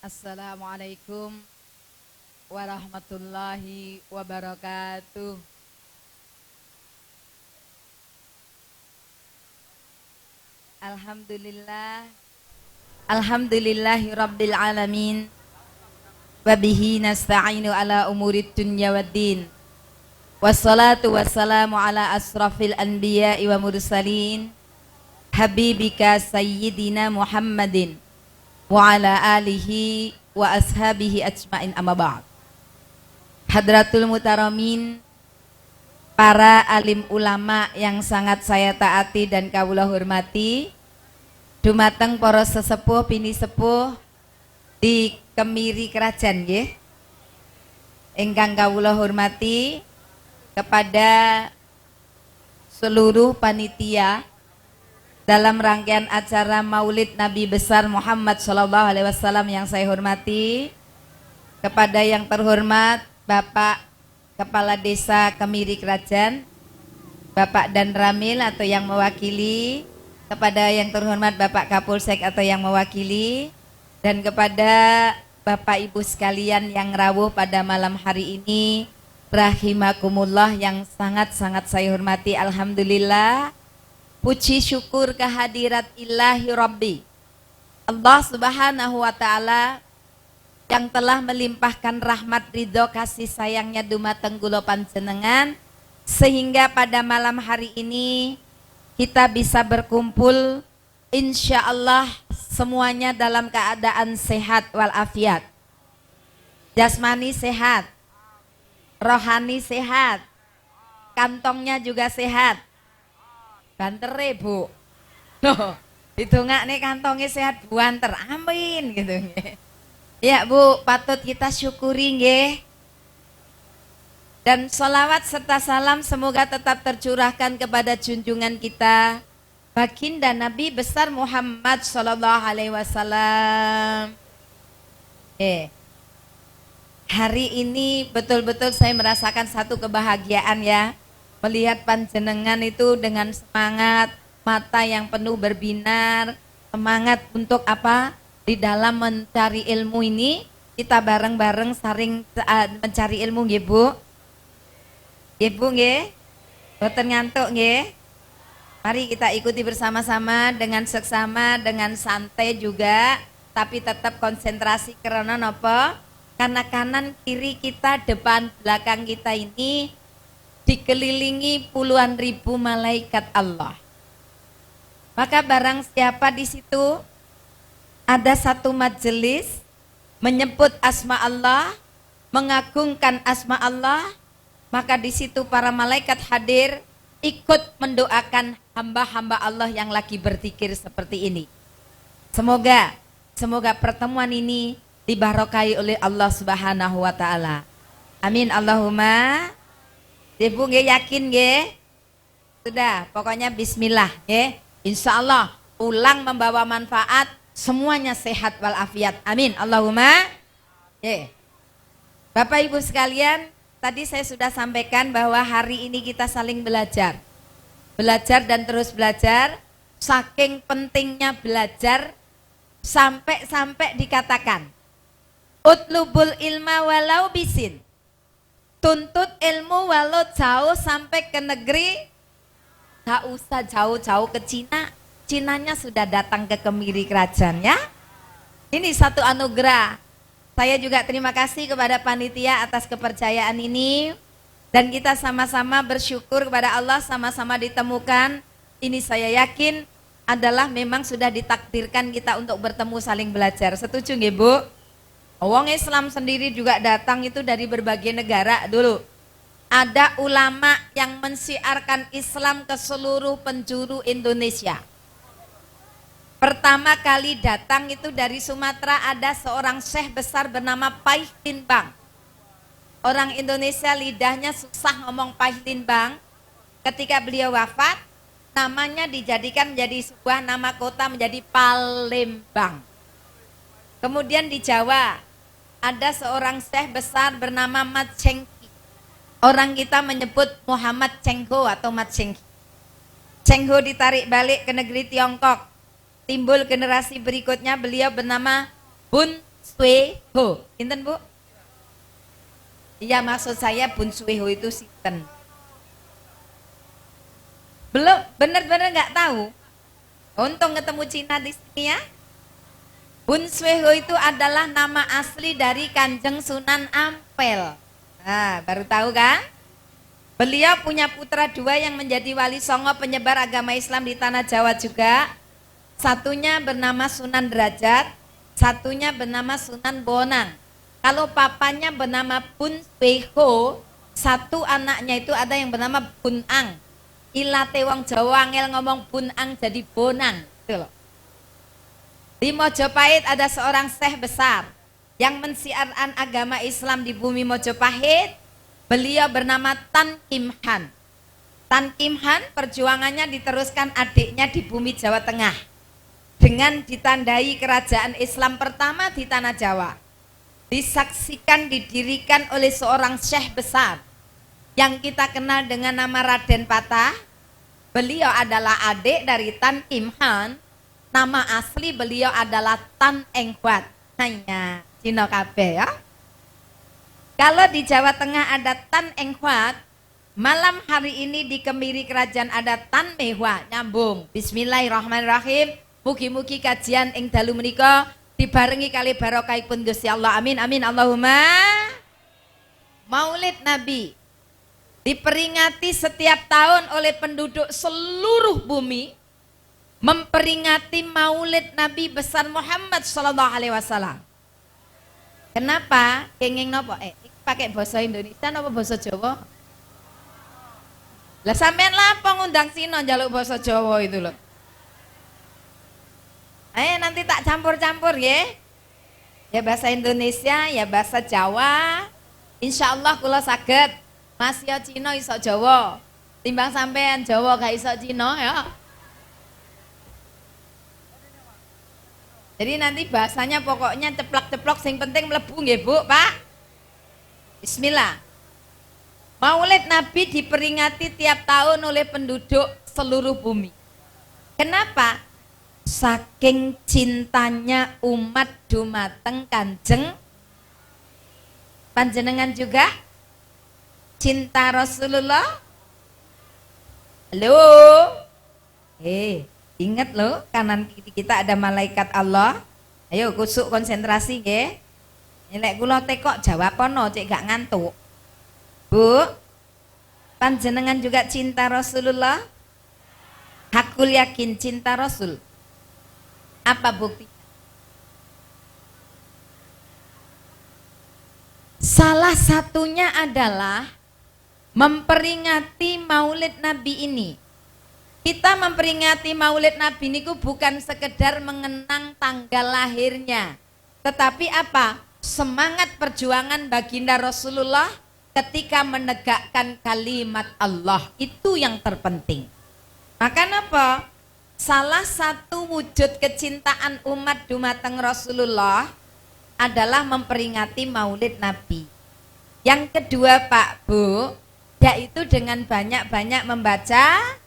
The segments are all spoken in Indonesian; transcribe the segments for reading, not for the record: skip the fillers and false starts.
Assalamualaikum warahmatullahi wabarakatuh. Alhamdulillah. Alhamdulillahi rabbil alamin. Wabihi nasta'inu ala umurid dunya waddin. Wassalatu wassalamu ala asrafil anbiya'i wa mursalin. Habibika sayyidina Muhammadin wa ala alihi wa ashabihi ajmain amma ba'd. Hadratul mutaramin, para alim ulama yang sangat saya taati dan kawula hormati, dumateng para sesepuh bini sepuh di kemiri kerajaan nggih. Ingkang kawula hormati, kepada seluruh panitia dalam rangkaian acara Maulid Nabi besar Muhammad SAW yang saya hormati, kepada yang terhormat Bapak Kepala Desa Kemiri Kerajaan, Bapak Dan Ramil atau yang mewakili, kepada yang terhormat Bapak Kapolsek atau yang mewakili, dan kepada Bapak Ibu sekalian yang rawuh pada malam hari ini, rahimakumullah, yang sangat-sangat saya hormati. Alhamdulillah, puji syukur kehadirat ilahi Rabbi Allah Subhanahu wa ta'ala yang telah melimpahkan rahmat ridho kasih sayangnya dumateng kula panjenengan, sehingga pada malam hari ini kita bisa berkumpul insya Allah semuanya dalam keadaan sehat walafiat, jasmani sehat, rohani sehat, kantongnya juga sehat. Bantere bu, loh ditungak nih kantongnya sehat buanter, amin gitu. Ya Bu, patut kita syukuri nggih. Dan sholawat serta salam semoga tetap tercurahkan kepada junjungan kita baginda Nabi besar Muhammad sallallahu alaihi wasallam. Hari ini betul-betul saya merasakan satu kebahagiaan ya, melihat panjenengan itu dengan semangat, mata yang penuh berbinar, semangat untuk apa? Di dalam mencari ilmu ini, kita bareng-bareng saling mencari ilmu nggih Bu. Nggih Bu nggih. Boten ngantuk nggih. Mari kita ikuti bersama-sama dengan seksama, dengan santai juga, tapi tetap konsentrasi karena napa? Karena kanan kiri kita, depan belakang kita ini dikelilingi puluhan ribu malaikat Allah. Maka barang siapa di situ ada satu majelis menyebut asma Allah, mengagungkan asma Allah, maka di situ para malaikat hadir ikut mendoakan hamba-hamba Allah yang lagi berzikir seperti ini. Semoga pertemuan ini dibarokai oleh Allah Subhanahu wa taala. Amin Allahumma. Ibu nggih yakin nggih? Sudah, pokoknya bismillah nggih. Insyaallah pulang membawa manfaat, semuanya sehat walafiat. Amin Allahumma. Bapak Ibu sekalian, tadi saya sudah sampaikan bahwa hari ini kita saling belajar. Belajar dan terus belajar. Saking pentingnya belajar sampai dikatakan utlubul ilma walau bisin. Tuntut ilmu walau jauh sampai ke negeri, gak usah jauh-jauh ke Cina. Cinanya sudah datang ke Kemiri Kerajaan ya. Ini satu anugerah. Saya juga terima kasih kepada panitia atas kepercayaan ini. Dan kita sama-sama bersyukur kepada Allah, sama-sama ditemukan. Ini saya yakin adalah memang sudah ditakdirkan kita untuk bertemu saling belajar. Setuju nggih Bu? Wong Islam sendiri juga datang itu dari berbagai negara dulu. Ada ulama yang mensiarkan Islam ke seluruh penjuru Indonesia. Pertama kali datang itu dari Sumatera, ada seorang syekh besar bernama Paihtinbang. Orang Indonesia lidahnya susah ngomong Paihtinbang. Ketika beliau wafat, namanya dijadikan menjadi sebuah nama kota, menjadi Palembang. Kemudian di Jawa ada seorang syekh besar bernama Mat Cengki. Orang kita menyebut Muhammad Cengho atau Mat Cengki. Cengho ditarik balik ke negeri Tiongkok. Timbul generasi berikutnya, beliau bernama Bun Sueho. Inten Bu? Iya, maksud saya Bun Sueho itu sinten? Belum, bener-bener nggak tahu. Untung ketemu Cina di sini ya. Bun Sueho itu adalah nama asli dari Kanjeng Sunan Ampel. Nah, baru tahu kan? Beliau punya putra dua yang menjadi wali songo penyebar agama Islam di tanah Jawa juga. Satunya bernama Sunan Derajat, satunya bernama Sunan Bonang. Kalau papanya bernama Bun Sueho, satu anaknya itu ada yang bernama Bun Ang. Ilate wong Jawa angel ngomong Bun Ang jadi Bonang, gitu loh. Di Mojopahit ada seorang syekh besar yang mensiarkan agama Islam di bumi Mojopahit. Beliau bernama Tan Kim Han. Tan Kim Han perjuangannya diteruskan adiknya di bumi Jawa Tengah dengan ditandai kerajaan Islam pertama di tanah Jawa. Disaksikan didirikan oleh seorang syekh besar yang kita kenal dengan nama Raden Patah. Beliau adalah adik dari Tan Kim Han. Nama asli beliau adalah Tan Eng Huat. Hanya Cina kabeh ya. Kalau di Jawa Tengah ada Tan Eng Huat, malam hari ini di kemiri kerajaan ada Tan Mehwa. Nyambung. Bismillahirrahmanirrahim. Mugi-mugi kajian ing dalu menika dibarengi kali barokahipun Gusti Allah. Amin amin Allahumma. Maulid Nabi diperingati setiap tahun oleh penduduk seluruh bumi, memperingati Maulid Nabi besar Muhammad sallallahu alaihi wasallam. Kenapa? Kenging nopo? Pakai bahasa Indonesia nopo bahasa Jawa? Lah sampean lapang ngundang Sino njaluk bahasa Jawa itu loh. Nanti tak campur-campur ya. Ya bahasa Indonesia, ya bahasa Jawa. Insya Allah kula saged. Mas ya Cina iso Jawa. Timbang sampean Jawa gak iso Cina ya. Jadi nanti bahasanya pokoknya ceplok-ceplok sing penting mlebu nggih Bu, Pak. Bismillah. Maulid Nabi diperingati tiap tahun oleh penduduk seluruh bumi. Kenapa? Saking cintanya umat dumateng Kanjeng panjenengan juga cinta Rasulullah. Halo. Ingat loh, kanan kiri kita ada malaikat Allah. Ayo kusuk konsentrasi nggih. Nek kula tekok jawab ono cek gak ngantuk. Bu, panjenengan juga cinta Rasulullah? Hakul yakin cinta Rasul. Apa bukti? Salah satunya adalah memperingati Maulid Nabi ini. Kita memperingati Maulid Nabi ini bukan sekedar mengenang tanggal lahirnya, tetapi apa? Semangat perjuangan baginda Rasulullah ketika menegakkan kalimat Allah, itu yang terpenting. Maka apa? Salah satu wujud kecintaan umat dumateng Rasulullah adalah memperingati Maulid Nabi. Yang kedua Pak Bu, yaitu dengan banyak-banyak membaca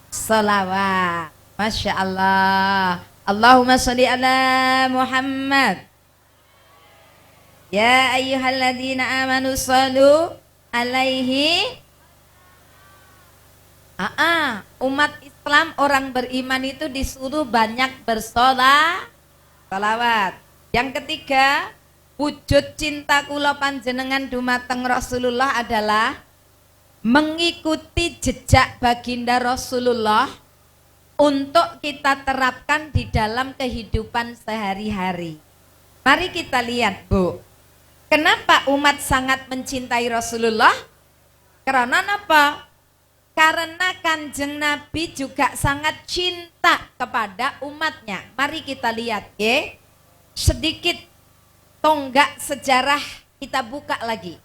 sholawat. Masya Allah. Allahumma sholli ala Muhammad. Ya ayyuhalladzina amanu shollu alaihi. Umat Islam orang beriman itu disuruh banyak bersolawat. Yang ketiga, wujud cinta kula panjenengan dumateng Rasulullah adalah mengikuti jejak baginda Rasulullah untuk kita terapkan di dalam kehidupan sehari-hari. Mari kita lihat Bu, kenapa umat sangat mencintai Rasulullah? Karena apa? Karena Kanjeng Nabi juga sangat cinta kepada umatnya. Mari kita lihat ya, sedikit tonggak sejarah kita buka lagi.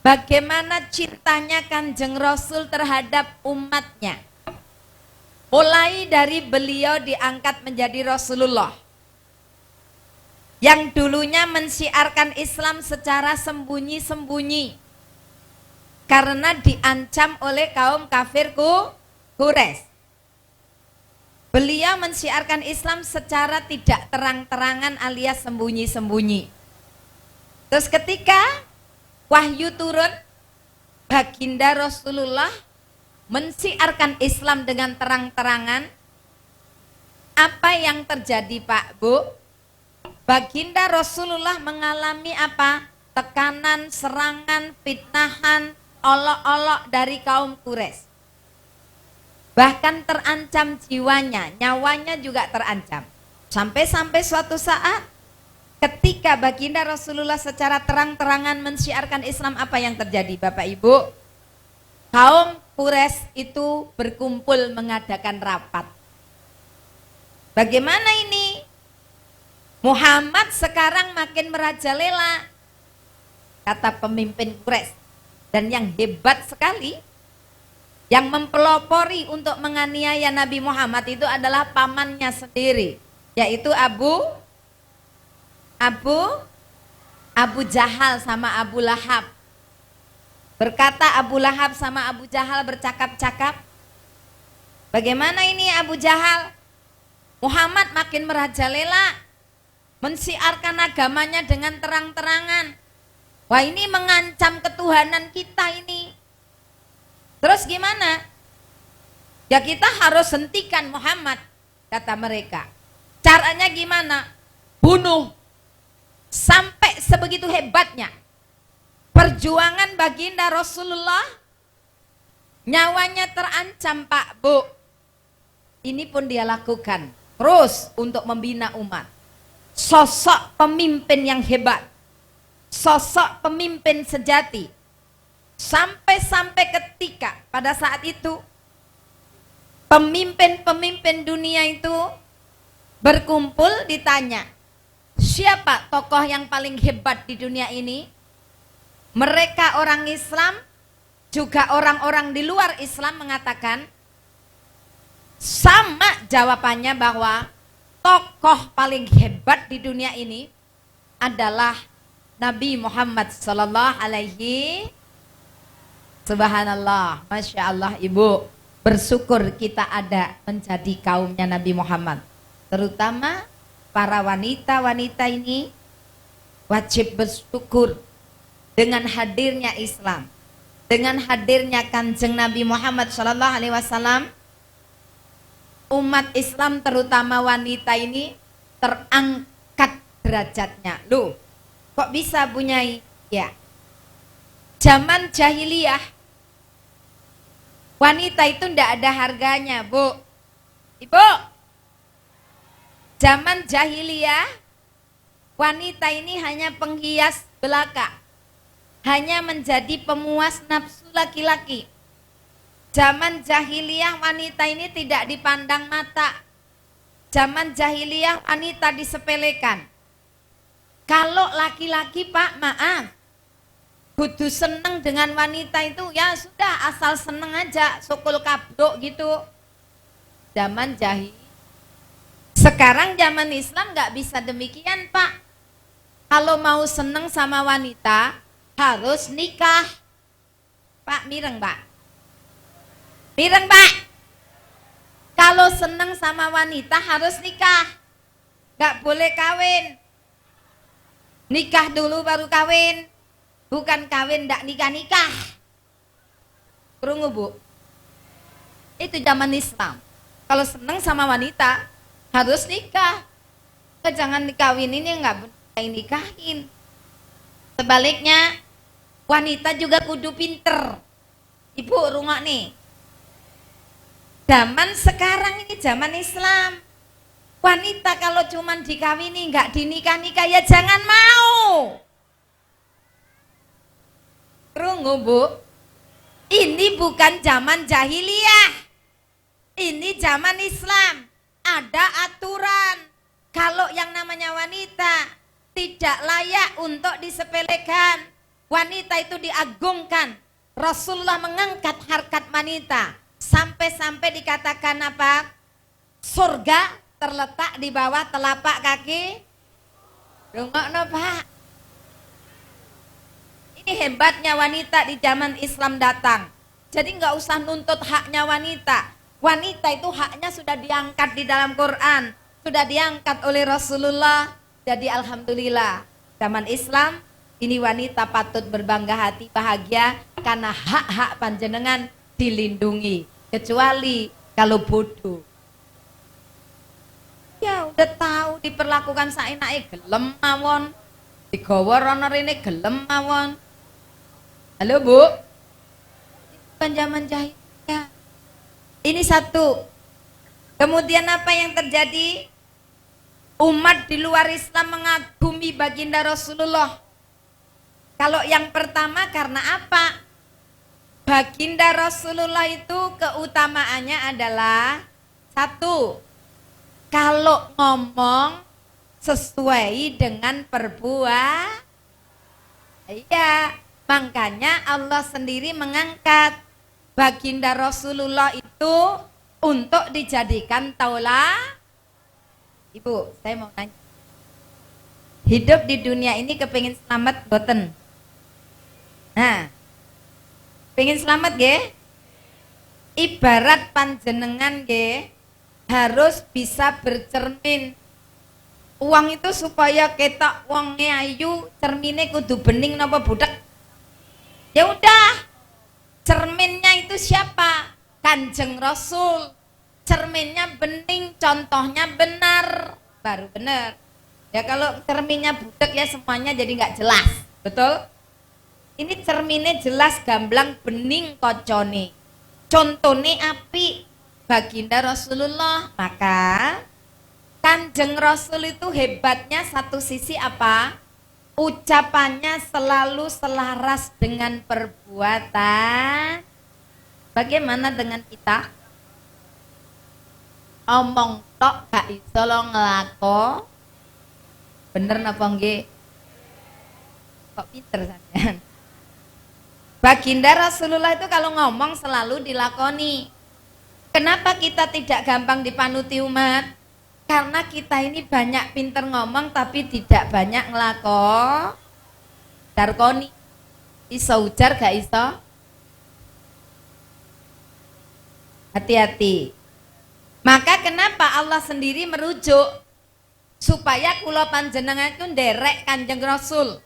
Bagaimana cintanya Kanjeng Rasul terhadap umatnya. Mulai dari beliau diangkat menjadi Rasulullah, yang dulunya mensiarkan Islam secara sembunyi-sembunyi karena diancam oleh kaum kafir Quraisy. Beliau mensiarkan Islam secara tidak terang-terangan alias sembunyi-sembunyi. Terus ketika wahyu turun, baginda Rasulullah mensiarkan Islam dengan terang-terangan. Apa yang terjadi Pak Bu? Baginda Rasulullah mengalami apa? Tekanan, serangan, fitnahan, olok-olok dari kaum Quraisy. Bahkan terancam jiwanya, nyawanya juga terancam. Sampai-sampai suatu saat ketika baginda Rasulullah secara terang-terangan mensiarkan Islam, apa yang terjadi Bapak Ibu? Kaum Quraisy itu berkumpul mengadakan rapat. Bagaimana ini? Muhammad sekarang makin merajalela, kata pemimpin Quraisy. Dan yang hebat sekali, yang mempelopori untuk menganiaya Nabi Muhammad itu adalah pamannya sendiri, yaitu Abu Jahal sama Abu Lahab. Berkata Abu Lahab sama Abu Jahal bercakap-cakap, bagaimana ini Abu Jahal? Muhammad makin merajalela, mensiarkan agamanya dengan terang-terangan. Wah, ini mengancam ketuhanan kita ini. Terus gimana? Ya kita harus hentikan Muhammad, kata mereka. Caranya gimana? Bunuh. Sampai sebegitu hebatnya perjuangan baginda Rasulullah, nyawanya terancam Pak Bu. Ini pun dia lakukan terus untuk membina umat. Sosok pemimpin yang hebat, sosok pemimpin sejati. Sampai-sampai ketika pada saat itu pemimpin-pemimpin dunia itu berkumpul, ditanya, siapa tokoh yang paling hebat di dunia ini? Mereka orang Islam, juga orang-orang di luar Islam mengatakan sama jawabannya, bahwa tokoh paling hebat di dunia ini adalah Nabi Muhammad sallallahu alaihi. Subhanallah, Masya Allah Ibu, bersyukur kita ada menjadi kaumnya Nabi Muhammad. Terutama para wanita-wanita ini wajib bersyukur dengan hadirnya Islam, dengan hadirnya Kanjeng Nabi Muhammad sallallahu alaihi wasallam. Umat Islam terutama wanita ini terangkat derajatnya. Loh, kok bisa Bu Nyai? Ya, zaman jahiliyah wanita itu ndak ada harganya Bu. Ibu, zaman jahiliyah wanita ini hanya penghias belaka, hanya menjadi pemuas nafsu laki-laki. Zaman jahiliyah wanita ini tidak dipandang mata. Zaman jahiliyah wanita disepelekan. Kalau laki-laki Pak, maaf, kudu seneng dengan wanita itu, ya sudah asal seneng aja, sukul kabdok gitu. Zaman jahiliyah. Sekarang zaman Islam nggak bisa demikian Pak. Kalau mau seneng sama wanita harus nikah. Pak, mireng Pak. Mireng Pak. Kalau seneng sama wanita harus nikah. Gak boleh kawin. Nikah dulu baru kawin. Bukan kawin ndak nikah-nikah. Krungu Bu. Itu zaman Islam. Kalau seneng sama wanita harus nikah. Jangan dikawin ini nggak boleh nikahin. Sebaliknya wanita juga kudu pinter. Ibu rungok nih. Zaman sekarang ini zaman Islam. Wanita kalau cuman dikawini nggak dinikah-nikah ya jangan mau. Krungu Bu. Ini bukan zaman jahiliyah. Ini zaman Islam. Ada aturan. Kalau yang namanya wanita tidak layak untuk disepelekan. Wanita itu diagungkan. Rasulullah mengangkat harkat wanita. Sampai-sampai dikatakan apa? Surga terletak di bawah telapak kaki. Rungokno Pak. Ini hebatnya wanita di zaman Islam datang. Jadi nggak usah nuntut haknya wanita. Wanita itu haknya sudah diangkat di dalam Quran, sudah diangkat oleh Rasulullah. Jadi alhamdulillah, zaman Islam ini wanita patut berbangga hati, bahagia karena hak-hak panjenengan dilindungi. Kecuali kalau bodoh. Ya udah tahu diperlakukan saenake gelem mawon. Digawa rono rene gelem mawon. Halo Bu. Bukan zaman jahiliyah. Ini satu. Kemudian apa yang terjadi? Umat di luar Islam mengagumi baginda Rasulullah. Kalau yang pertama karena apa? Baginda Rasulullah itu keutamaannya adalah satu, kalau ngomong sesuai dengan perbuatan. Iya, makanya Allah sendiri mengangkat baginda Rasulullah itu untuk dijadikan tauladan. Ibu, saya mau nanya. Hidup di dunia ini kepingin selamat boten? Nah, pengen selamat ge? Ibarat panjenengan ge harus bisa bercermin. Uang itu supaya ketok wonge ayu, cermine kudu bening napa budak? Ya udah. Cerminnya itu siapa? Kanjeng Rasul. Cerminnya bening, contohnya benar, baru benar. Ya kalau cerminnya budak ya semuanya jadi nggak jelas, betul? Ini cerminnya jelas, gamblang, bening, kocone. Contohnya api, baginda Rasulullah. Maka Kanjeng Rasul itu hebatnya satu sisi apa? Ucapannya selalu selaras dengan perbuatan. Bagaimana dengan kita? Omong tok gak iso lo ngelako. Bener napa nggih? Kok pinter sampean? Baginda Rasulullah itu kalau ngomong selalu dilakoni. Kenapa kita tidak gampang dipanuti umat? Karena kita ini banyak pinter ngomong tapi tidak banyak ngelako. Darkoni. Iso ujar gak iso? Hati-hati. Maka kenapa Allah sendiri merujuk supaya kula panjenengan itu nderek Kanjeng Rasul,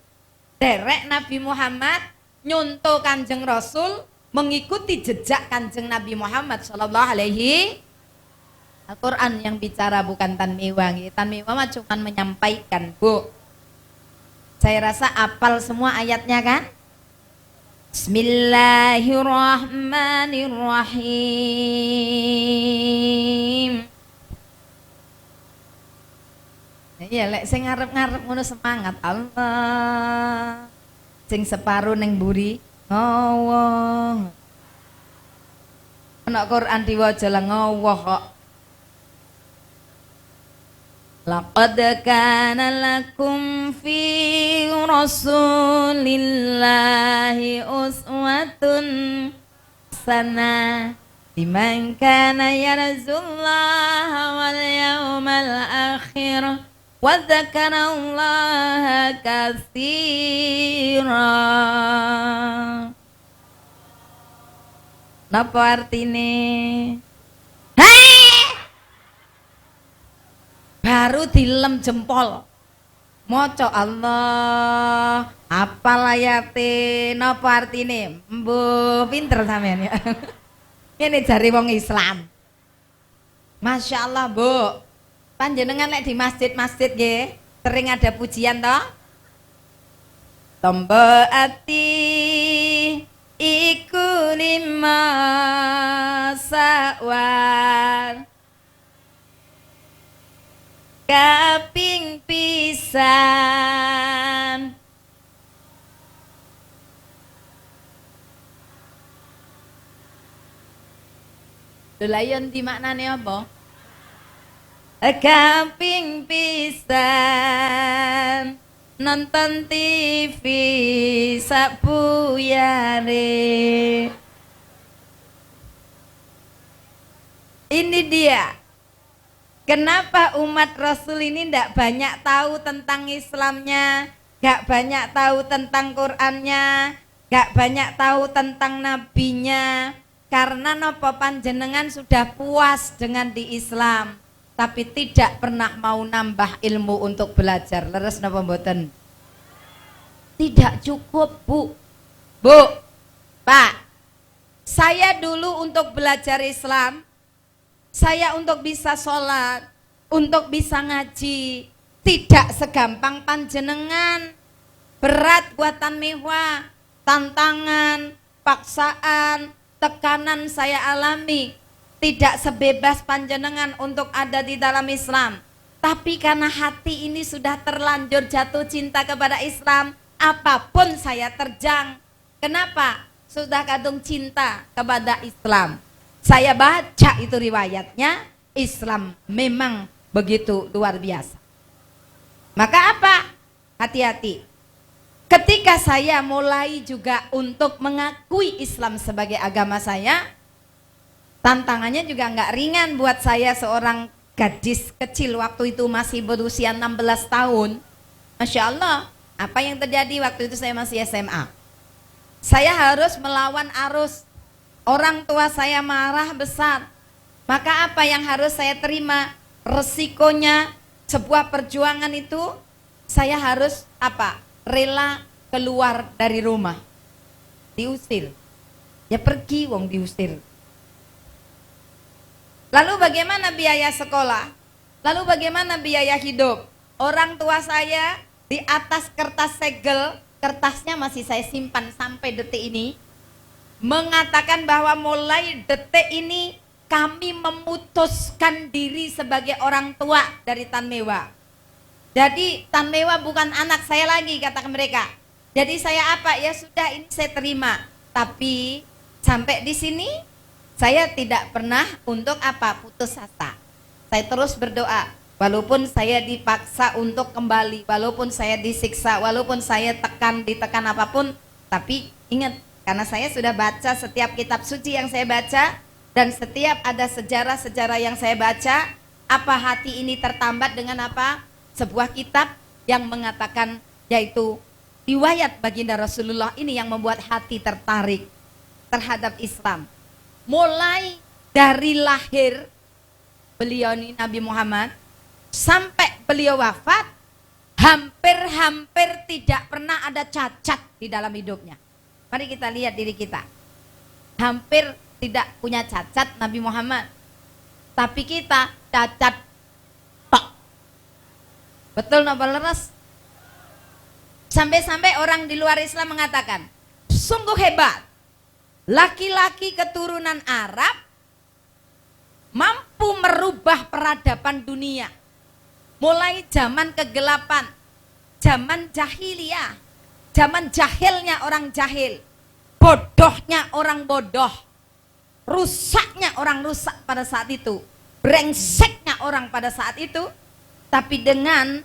derek Nabi Muhammad, nyontoh Kanjeng Rasul, mengikuti jejak Kanjeng Nabi Muhammad sallallahu alaihi. Al-Quran yang bicara bukan Tanmiwa. Tanmiwa mah cuma menyampaikan, Bu. Saya rasa apal semua ayatnya kan? Bismillahirrahmanirrahim. Iya, lek sing ngarep-ngarep ngono semangat Allah. Sing separuh ning mburi ngowoh. Ana Quran diwaca lah ngowoh kok. Laqad kana lakum fi rasulillahi uswatun hasanah liman kana yarjullaha wal yawmal akhir wa dzakarallaha katsira. Napa artine? Baru dilem jempol. Moco Allah, apal ayate, napa artine? Mbuh, pinter sampean ya. Ini jari wong Islam. Masya Allah, Bu. Panjenengan lek di masjid-masjid nggih, sering ada pujian toh? Tombo ati iku lima sawar kaping pisan. Dolayon di maknane apa? Kaping pisan nonton TV sabuyare. Ini dia. Kenapa umat Rasul ini tidak banyak tahu tentang Islamnya, gak banyak tahu tentang Qurannya, gak banyak tahu tentang nabinya? Karena napa panjenengan sudah puas dengan di Islam, tapi tidak pernah mau nambah ilmu untuk belajar. Leres napa mboten? Tidak cukup, Bu. Bu, Pak. Saya dulu untuk belajar Islam, saya untuk bisa sholat, untuk bisa ngaji, tidak segampang panjenengan. Berat buatan mewah, tantangan, paksaan, tekanan saya alami. Tidak sebebas panjenengan untuk ada di dalam Islam. Tapi karena hati ini sudah terlanjur jatuh cinta kepada Islam, apapun saya terjang. Kenapa? Sudah kadung cinta kepada Islam. Saya baca itu riwayatnya, Islam memang begitu luar biasa. Maka apa? Hati-hati. Ketika saya mulai juga untuk mengakui Islam sebagai agama saya, tantangannya juga nggak ringan buat saya, seorang gadis kecil waktu itu masih berusia 16 tahun. Masya Allah, apa yang terjadi waktu itu saya masih SMA. Saya harus melawan arus. Orang tua saya marah besar. Maka apa yang harus saya terima? Resikonya sebuah perjuangan itu saya harus apa? Rela keluar dari rumah, diusir, ya pergi wong diusir. Lalu bagaimana biaya sekolah? Lalu bagaimana biaya hidup? Orang tua saya di atas kertas segel, kertasnya masih saya simpan sampai detik ini, mengatakan bahwa mulai detik ini kami memutuskan diri sebagai orang tua dari Tan Mewa. Jadi Tan Mewa bukan anak saya lagi, kata mereka. Jadi saya apa? Ya sudah, ini saya terima. Tapi sampai di sini saya tidak pernah untuk apa? Putus asa. Saya terus berdoa. Walaupun saya dipaksa untuk kembali, walaupun saya disiksa, walaupun saya ditekan apapun. Tapi ingat, karena saya sudah baca setiap kitab suci yang saya baca, dan setiap ada sejarah-sejarah yang saya baca, apa hati ini tertambat dengan apa? Sebuah kitab yang mengatakan, yaitu riwayat baginda Rasulullah ini yang membuat hati tertarik terhadap Islam. Mulai dari lahir beliau ini Nabi Muhammad sampai beliau wafat, hampir tidak pernah ada cacat di dalam hidupnya. Mari kita lihat diri kita. Hampir tidak punya cacat Nabi Muhammad. Tapi kita cacat. Betul napa leres? Sampai-sampai orang di luar Islam mengatakan, sungguh hebat, laki-laki keturunan Arab mampu merubah peradaban dunia. Mulai zaman kegelapan, zaman jahiliyah, zaman jahilnya orang jahil, bodohnya orang bodoh, rusaknya orang rusak pada saat itu, brengseknya orang pada saat itu. Tapi dengan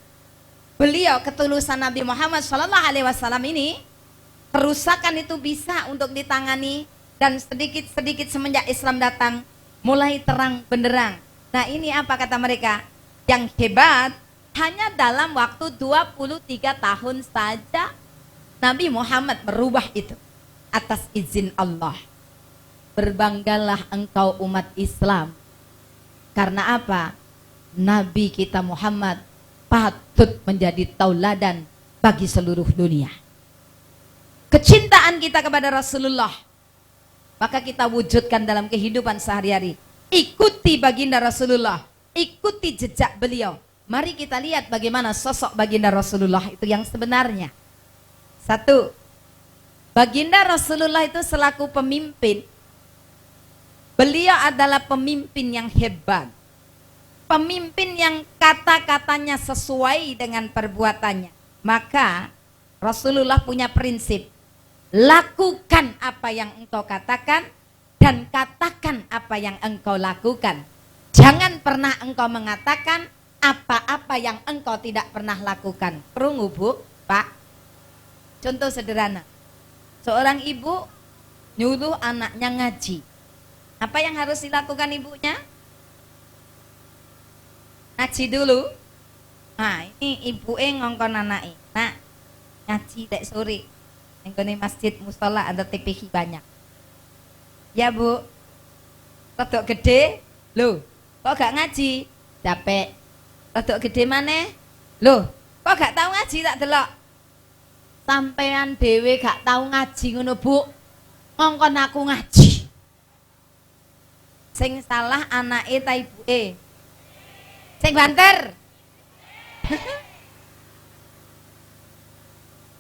beliau ketulusan Nabi Muhammad SAW ini, kerusakan itu bisa untuk ditangani, dan sedikit-sedikit semenjak Islam datang mulai terang benderang. Nah ini apa kata mereka? Yang hebat, hanya dalam waktu 23 tahun saja Nabi Muhammad merubah itu atas izin Allah. Berbanggalah engkau umat Islam. Karena apa? Nabi kita Muhammad patut menjadi tauladan bagi seluruh dunia. Kecintaan kita kepada Rasulullah, maka kita wujudkan dalam kehidupan sehari-hari. Ikuti baginda Rasulullah, ikuti jejak beliau. Mari kita lihat bagaimana sosok baginda Rasulullah itu yang sebenarnya. Satu, baginda Rasulullah itu selaku pemimpin, beliau adalah pemimpin yang hebat. Pemimpin yang kata-katanya sesuai dengan perbuatannya. Maka Rasulullah punya prinsip, lakukan apa yang engkau katakan dan katakan apa yang engkau lakukan. Jangan pernah engkau mengatakan apa-apa yang engkau tidak pernah lakukan. Krungu Bu, Pak. Contoh sederhana, seorang ibu nyuruh anaknya ngaji. Apa yang harus dilakukan ibunya? Ngaji dulu. Nah ini ibu ngongkon anaknya, nak ngaji dek sore. Yang masjid musola ada TPI banyak. Ya Bu, Rodok gede, lho, kok gak ngaji? Capek. Rodok gede maneh, lho, kok gak tahu ngaji tak delok? Sampean dhewe gak tahu ngaji ngono, Bu. Ngongkon aku ngaji. Sing salah anake ta ibuke? Sing banter.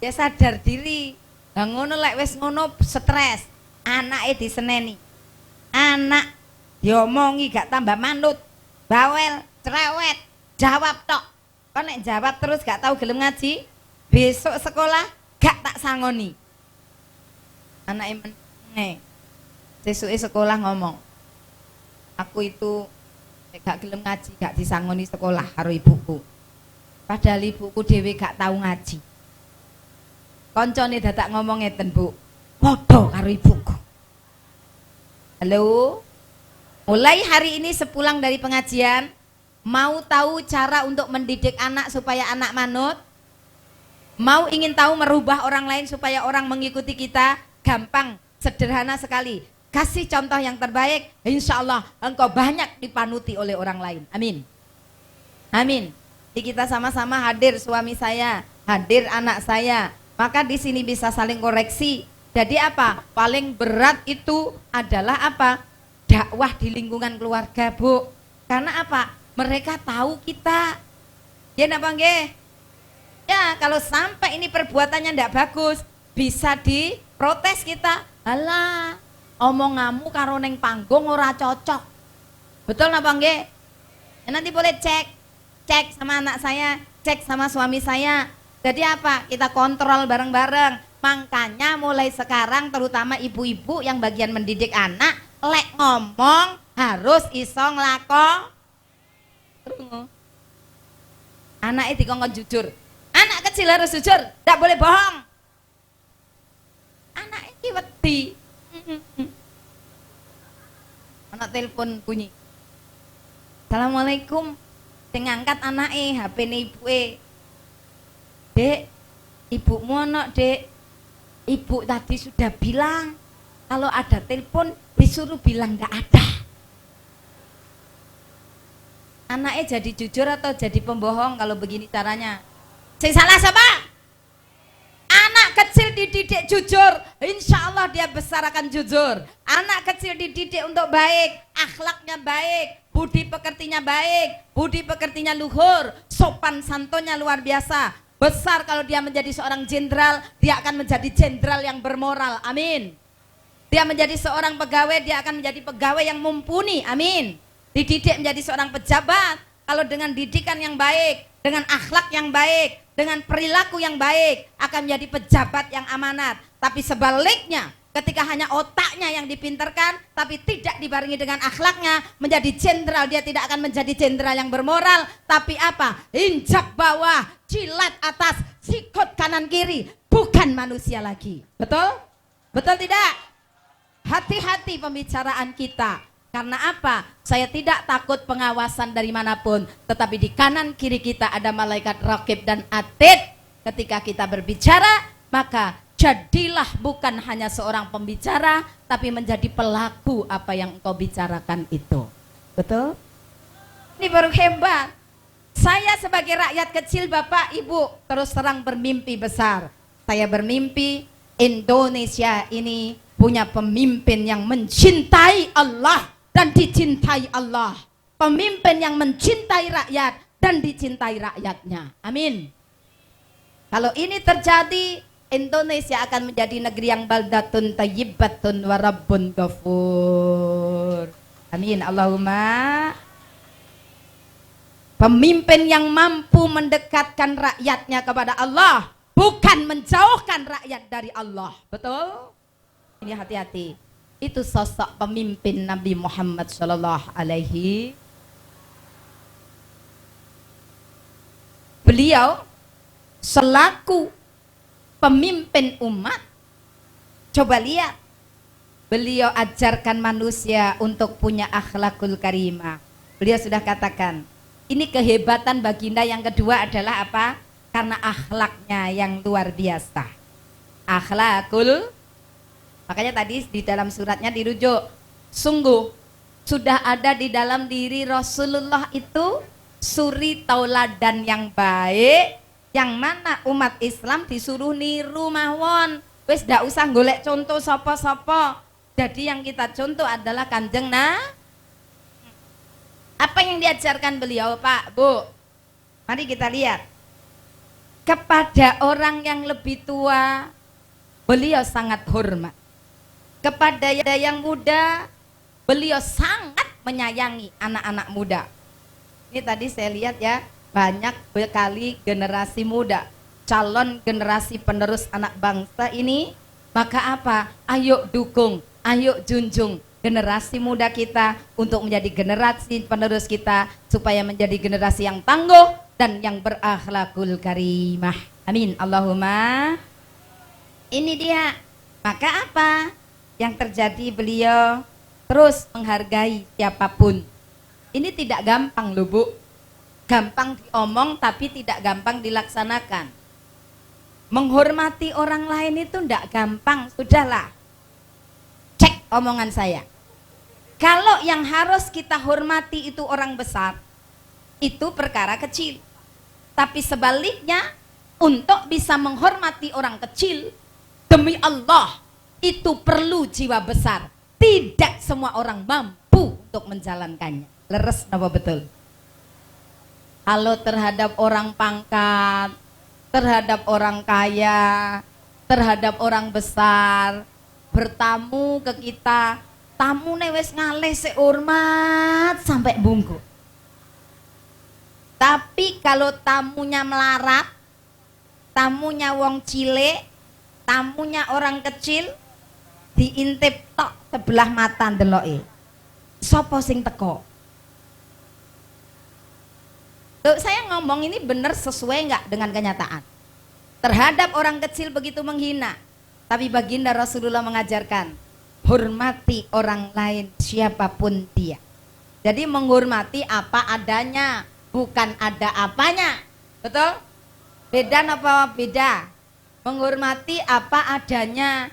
Ya sadar diri. Lah ngono lek wis ngono stres, anake diseneni. Anak diomongi gak tambah manut, bawel, cerewet, jawab tok. Kok nek jawab terus gak tahu gelem ngaji, besok sekolah gak tak sangoni. Anake meneh. Sesuke sekolah ngomong, aku itu gak gelem ngaji, gak disangoni sekolah karo ibuku. Padahal ibuku dhewe gak tahu ngaji. Koncone dadak ngomong ngeten, Bu. Padha karo ibuku. Halo. Mulai hari ini sepulang dari pengajian, mau tahu cara untuk mendidik anak supaya anak manut? Mau ingin tahu merubah orang lain supaya orang mengikuti kita? Gampang, sederhana sekali. Kasih contoh yang terbaik, insya Allah engkau banyak dipanuti oleh orang lain. Amin. Amin. Jadi kita sama-sama hadir suami saya, hadir anak saya. Maka di sini bisa saling koreksi. Jadi apa? Paling berat itu adalah apa? Dakwah di lingkungan keluarga, Bu. Karena apa? Mereka tahu kita. Ya napa nggih? Ya, kalau sampai ini perbuatannya tidak bagus, bisa diprotes kita. Alah, omonganmu karo neng panggung ora cocok. Betul napa nggih? Ya, nanti boleh cek sama anak saya, cek sama suami saya. Jadi apa? Kita kontrol bareng-bareng. Makanya mulai sekarang terutama ibu-ibu yang bagian mendidik anak, lek ngomong harus iso nglakon. Anak itu dikongkon jujur. Anak kecil harus jujur, tidak boleh bohong. Anak ini wedi. Anak telepon bunyi. Assalamualaikum. Sing ngangkat anake, HP-ne ibuke. Dek, ibumu ono, Dek. Ibu tadi sudah bilang kalau ada telepon disuruh bilang enggak ada. Anaknya jadi jujur atau jadi pembohong kalau begini caranya? Sing salah siapa? Anak kecil dididik jujur, insya Allah dia besar akan jujur. Anak kecil dididik untuk baik, akhlaknya baik, budi pekertinya baik, budi pekertinya luhur, sopan santunnya luar biasa. Besar kalau dia menjadi seorang jenderal, dia akan menjadi jenderal yang bermoral, amin. Dia menjadi seorang pegawai, dia akan menjadi pegawai yang mumpuni, amin. Dididik menjadi seorang pejabat, kalau dengan didikan yang baik, dengan akhlak yang baik, dengan perilaku yang baik, akan menjadi pejabat yang amanat. Tapi sebaliknya, ketika hanya otaknya yang dipinterkan, tapi tidak dibarengi dengan akhlaknya, menjadi jenderal, dia tidak akan menjadi jenderal yang bermoral, tapi apa? Injak bawah, jilat atas, sikut kanan kiri, bukan manusia lagi. Betul? Betul tidak? Hati-hati pembicaraan kita. Karena apa? Saya tidak takut pengawasan dari manapun, tetapi di kanan kiri kita ada malaikat raqib dan atid. Ketika kita berbicara, maka jadilah bukan hanya seorang pembicara, tapi menjadi pelaku apa yang engkau bicarakan itu. Betul? Ini baru hebat. Saya sebagai rakyat kecil, Bapak, Ibu, terus terang bermimpi besar. Saya bermimpi Indonesia ini punya pemimpin yang mencintai Allah dan dicintai Allah. Pemimpin yang mencintai rakyat dan dicintai rakyatnya. Amin. Kalau ini terjadi, Indonesia akan menjadi negeri yang baldatun tayyibatun wa rabbun ghafur. Amin. Allahumma. Pemimpin yang mampu mendekatkan rakyatnya kepada Allah, bukan menjauhkan rakyat dari Allah. Betul? Ini hati-hati. Itu sosok pemimpin Nabi Muhammad sallallahu alaihi. Beliau selaku pemimpin umat, coba lihat, beliau ajarkan manusia untuk punya akhlakul karimah. Beliau sudah katakan, ini kehebatan baginda yang kedua adalah apa? Karena akhlaknya yang luar biasa. Akhlakul, makanya tadi di dalam suratnya dirujuk, sungguh sudah ada di dalam diri Rasulullah itu suri tauladan yang baik, yang mana umat Islam disuruh niru mawon. Wis ndak usah golek contoh sapa-sapa. Jadi yang kita contoh adalah Kanjeng apa yang diajarkan beliau, Pak, Bu? Mari kita lihat. Kepada orang yang lebih tua, beliau sangat hormat. Kepada yang muda, beliau sangat menyayangi anak-anak muda. Ini tadi saya lihat ya, banyak sekali generasi muda, calon generasi penerus anak bangsa ini. Maka apa? Ayo dukung, ayo junjung generasi muda kita untuk menjadi generasi penerus kita, supaya menjadi generasi yang tangguh dan yang berakhlakul karimah. Amin. Allahumma. Ini dia. Maka apa yang terjadi? Beliau terus menghargai siapapun. Ini tidak gampang loh, Bu. Gampang diomong tapi tidak gampang dilaksanakan. Menghormati orang lain itu tidak gampang. Sudahlah, cek omongan saya. Kalau yang harus kita hormati itu orang besar, itu perkara kecil. Tapi sebaliknya, untuk bisa menghormati orang kecil, demi Allah, itu perlu jiwa besar. Tidak semua orang mampu untuk menjalankannya. Leres apa betul? Kalau terhadap orang pangkat, terhadap orang kaya, terhadap orang besar, bertamu ke kita, tamu wis ngalih sehormat sampai bungkuk. Tapi kalau tamunya melarat, tamunya wong cilik, tamunya orang kecil, diintip tok sebelah mata ndeloke. Sopo sing teko? Tuh, saya ngomong ini benar sesuai nggak dengan kenyataan? Terhadap orang kecil begitu menghina, tapi baginda Rasulullah mengajarkan, hormati orang lain siapapun dia. Jadi menghormati apa adanya, bukan ada apanya. Betul? Beda apa beda? Menghormati apa adanya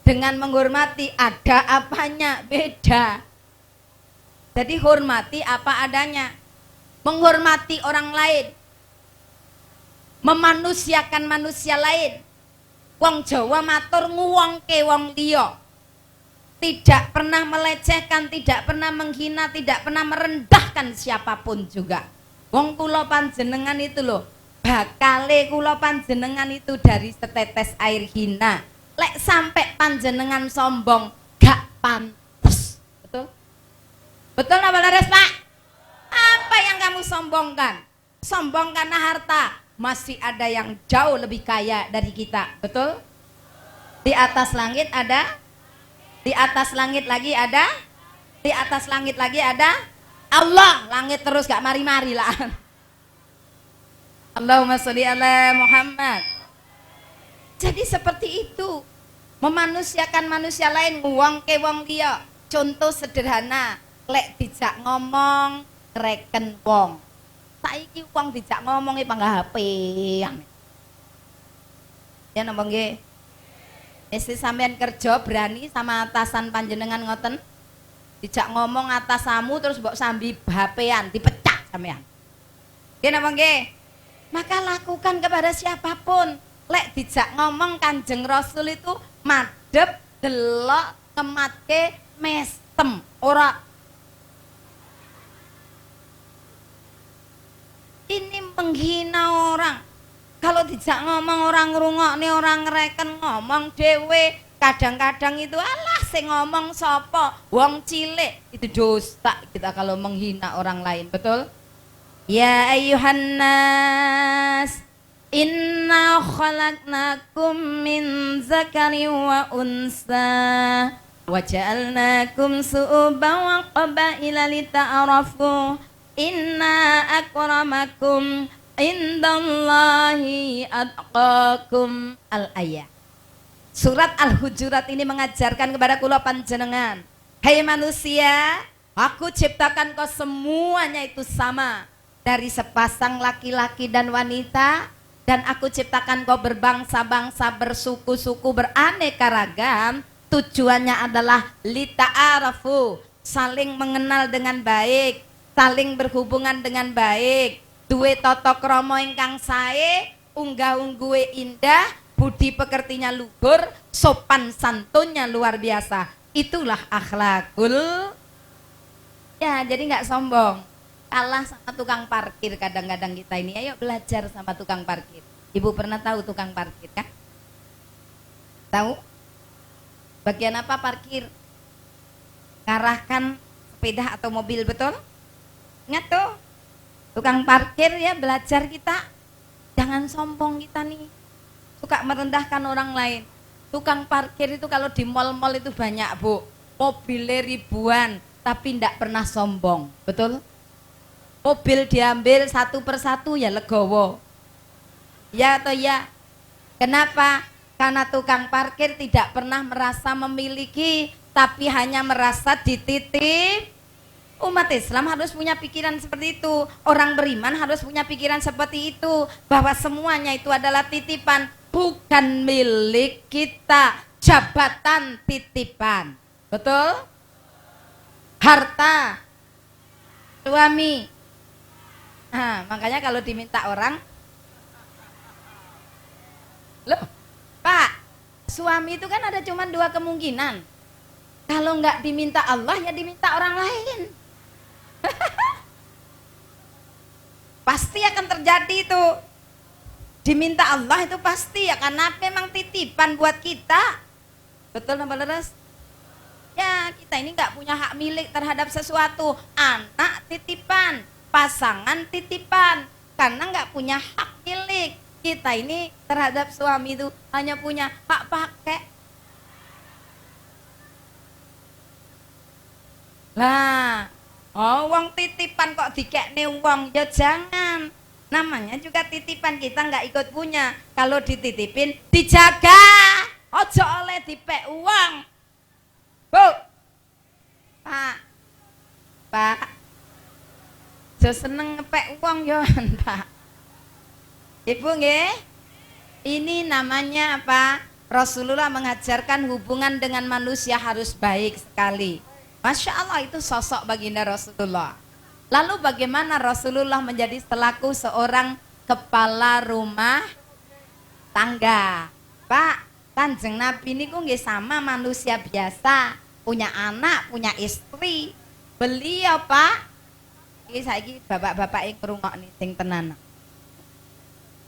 dengan menghormati ada apanya, beda. Jadi hormati apa adanya. Menghormati orang lain, memanusiakan manusia lain. Wong Jawa matur nguwongke wong liya. Tidak pernah melecehkan, tidak pernah menghina, tidak pernah merendahkan siapapun juga. Wong kula panjenengan itu loh, bakale kula panjenengan itu dari setetes air hina. Lek sampai panjenengan sombong, gak pantes. Betul? Betul apa leres, Pak? Apa yang kamu sombongkan? Sombong karena harta. Masih ada yang jauh lebih kaya dari kita. Betul? Di atas langit ada, di atas langit lagi ada, di atas langit lagi ada Allah. Langit terus gak mari-mari lah. Allahumma sholli ala Muhammad. Jadi seperti itu, memanusiakan manusia lain, nguwongke wong liya. Contoh sederhana, lek dijak ngomong reken wong. Saiki wong dijak ngomong panggah HP. Ya napa nggih? Isi sampean kerja berani sama atasan panjenengan ngoten? Dijak ngomong atasamu terus mbok sambi HP-an, dipecat sampean. Nggih napa nggih? Maka lakukan kepada siapapun. Lek dijak ngomong Kanjeng Rasul itu madhep, delok, ngematke, mestem, ora. Ini menghina orang. Kalau dijak ngomong orang ngrungokne, orang ngereken, ngomong dhewe. Kadang-kadang itu alah sing ngomong sapa? Wong cilik. Itu dosa kita kalau menghina orang lain, betul? Ya ayyuhan nas, inna khalaqnakum min zakari wa unsa wa ja'alnakum su'uban wa qabaila lita'arafu. Inna akramakum indallahi atqakum. Al-ayat. Surat Al-Hujurat ini mengajarkan kepada kula panjenengan, hai manusia, aku ciptakan kau semuanya itu sama, dari sepasang laki-laki dan wanita, dan aku ciptakan kau berbangsa-bangsa, bersuku-suku, beraneka ragam. Tujuannya adalah lita'arafu, saling mengenal dengan baik, saling berhubungan dengan baik, duwe tata krama ingkang sae, unggah-ungguhe indah, budi pekertinya luhur, sopan santunnya luar biasa. Itulah akhlakul. Ya, jadi nggak sombong. Kalah sama tukang parkir kadang-kadang kita ini. Ayo belajar sama tukang parkir. Ibu pernah tahu tukang parkir kan? Tahu? Bagian apa parkir? Ngarahkan sepeda atau mobil, betul? Ingat tuh, tukang parkir ya, belajar kita. Jangan sombong kita nih, suka merendahkan orang lain. Tukang parkir itu kalau di mal-mal itu banyak, Bu, mobilnya ribuan, tapi tidak pernah sombong, betul? Mobil diambil satu persatu ya legowo. Ya atau ya? Kenapa? Karena tukang parkir tidak pernah merasa memiliki, tapi hanya merasa dititip. Umat Islam harus punya pikiran seperti itu. Orang beriman harus punya pikiran seperti itu, bahwa semuanya itu adalah titipan, bukan milik kita. Jabatan titipan, betul? Harta suami. Nah, makanya kalau diminta orang, loh Pak, suami itu kan ada cuma dua kemungkinan. Kalau nggak diminta Allah, ya diminta orang lain. Pasti akan terjadi itu. Diminta Allah itu pasti ya, karena memang titipan buat kita. Betul apa leres? Ya, kita ini nggak punya hak milik terhadap sesuatu. Anak titipan, pasangan titipan, karena nggak punya hak milik. Kita ini terhadap suami itu hanya punya hak pakai. Lah, oh wong titipan kok dikekne wong, ya jangan. Namanya juga titipan, kita nggak ikut punya. Kalau dititipin, dijaga. Ojo oleh dipek uang. Bu, Pak, Pak, jo seneng ngepek uang yohan Pak. Ibu nggih, ini namanya apa? Rasulullah mengajarkan hubungan dengan manusia harus baik sekali. Masya Allah, itu sosok baginda Rasulullah. Lalu bagaimana Rasulullah menjadi selaku seorang kepala rumah tangga? Pak, Kanjeng Nabi ini nggih sama manusia biasa, punya anak, punya istri. Beliau Pak, ini saiki bapak-bapak yang ngrungokne sing tenan.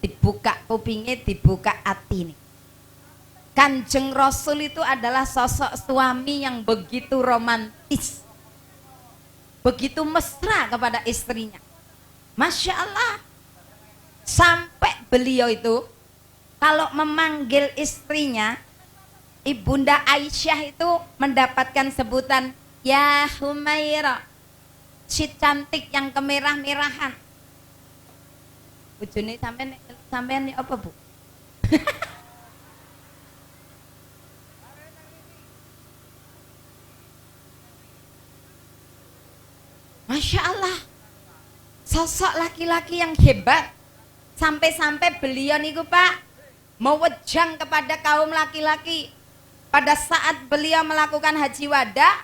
Dibuka kupingnya, dibuka hati nih. Kanjeng Rasul itu adalah sosok suami yang begitu romantis, begitu mesra kepada istrinya. Masya Allah, sampai beliau itu kalau memanggil istrinya, Ibunda Aisyah itu mendapatkan sebutan ya Humaira, si cantik yang kemerah-merahan. Bojone sampean apa, Bu? Masya Allah, sosok laki-laki yang hebat. Sampai-sampai beliau niku Pak mewejang kepada kaum laki-laki. Pada saat beliau melakukan haji wada,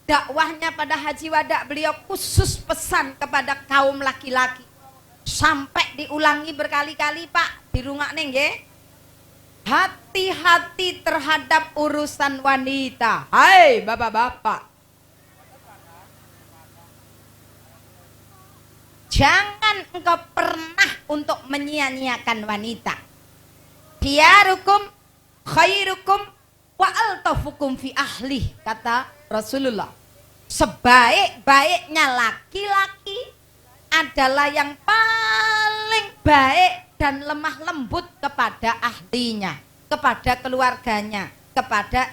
dakwahnya pada haji wada beliau khusus pesan kepada kaum laki-laki. Sampai diulangi berkali-kali Pak, dirungokne nggih. Hati-hati terhadap urusan wanita. Hai bapak-bapak, jangan engkau pernah untuk menyia-nyiakan wanita. Khiyarukum khairukum wa altafukum fi ahli, kata Rasulullah. Sebaik-baiknya laki-laki adalah yang paling baik dan lemah lembut kepada ahlinya, kepada keluarganya, kepada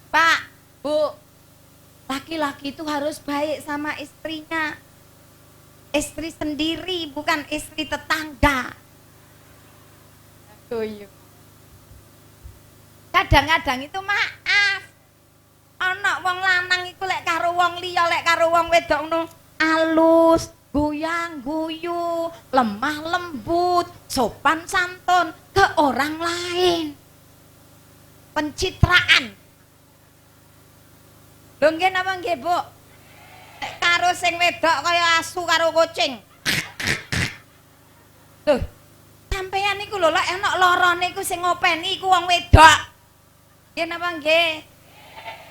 Pak, Bu, laki-laki itu harus baik sama istrinya. Istri sendiri, bukan istri tetangga. Kadang-kadang itu maaf, anak wong lanang iku lek karo wong liya, lek karo wong wedok ngono alus, goyang guyu, lemah lembut, sopan santun ke orang lain. Pencitraan. Lho nggih napa nggih, Bu? Nek karo sing wedok kaya asu karo kucing. Lho, sampeyan niku lho lek enak lorone iku sing ngopeni iku wong wedok. Nggih napa nggih?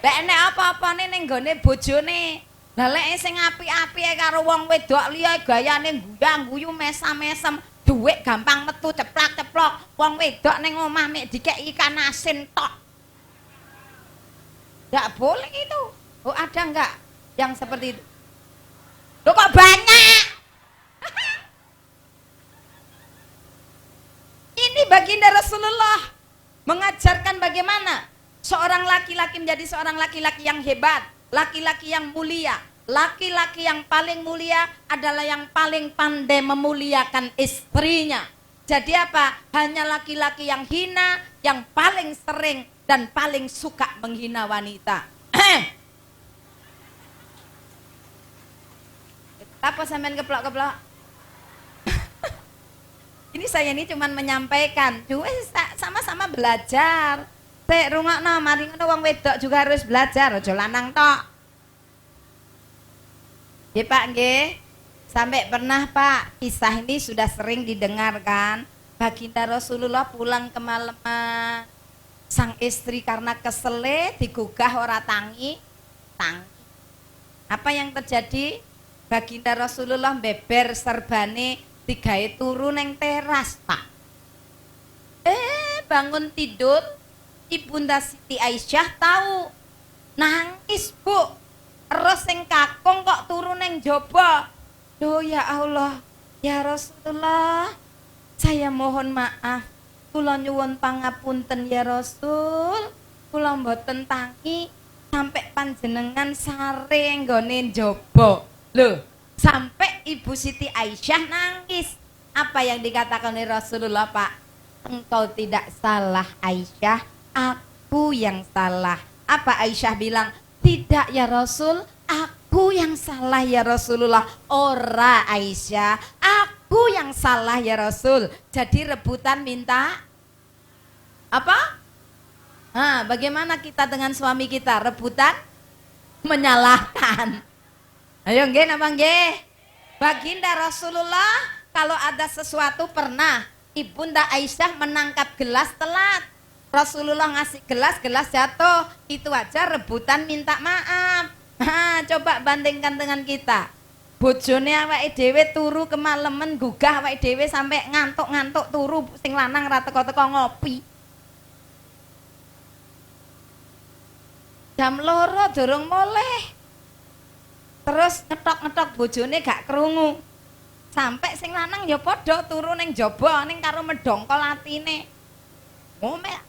Lek enek apa-apane ning gone bojone. Lah lek sing apik-apike karo wong wedok liya gayane guyang-guyu mesam-mesem, dhuwit gampang metu ceplak-ceplok. Wong wedok ning omah mek dikeki ikan asin tok. Enggak boleh itu. Oh, ada enggak yang seperti itu? Loh kok banyak? Ini baginda Rasulullah mengajarkan bagaimana seorang laki-laki menjadi seorang laki-laki yang hebat, laki-laki yang mulia. Laki-laki yang paling mulia adalah yang paling pandai memuliakan istrinya. Jadi apa? Hanya laki-laki yang hina, yang paling sering dan paling suka menghina wanita. Apa sampean keplok-keplok? Ini saya ini cuman menyampaikan, sama-sama belajar. Teh rungokno, mari ngono wong wedok juga harus belajar, aja lanang tok. Nggih Pak, nggih. Sampai pernah Pak, kisah ini sudah sering didengarkan. Baginda Rasulullah pulang kemalaman. Sang istri karena kesele digugah ora tangi. Apa yang terjadi? Baginda Rasulullah beber serbane digawe turu neng teras, Pak. Bangun tidur, Ibunda Siti Aisyah tahu. Nangis, Bu. Terus sing kakung kok turu neng jaba. Loh ya Allah, ya Rasulullah, saya mohon maaf. Kula nyuwun pangapunten ya Rasul. Kula mboten tangi sampai panjenengan sare nggone jaba. Loh, sampai Ibu Siti Aisyah nangis. Apa yang dikatakan oleh Rasulullah, Pak? Engkau tidak salah Aisyah, aku yang salah. Apa Aisyah bilang? Tidak ya Rasul, aku yang salah ya Rasulullah. Ora Aisyah, aku yang salah ya Rasul. Jadi rebutan minta apa? Bagaimana kita dengan suami kita? Rebutan menyalahkan. Ayo nggih napa nggih? Baginda Rasulullah kalau ada sesuatu pernah Ibunda Aisyah menangkap gelas telat. Rasulullah ngasih gelas jatuh, itu aja rebutan minta maaf. Coba bandingkan dengan kita. Bojone awake dhewe turu kemalemen gugah awake dhewe sampai ngantuk-ngantuk turu, sing lanang ra teko-teko ngopi. Jam 2 durung mulih. Terus ngetok-ngetok bojone gak krungu. Sampai sing lanang ya padha turu ning jaba ning karo medhongkol atine. Ngomel.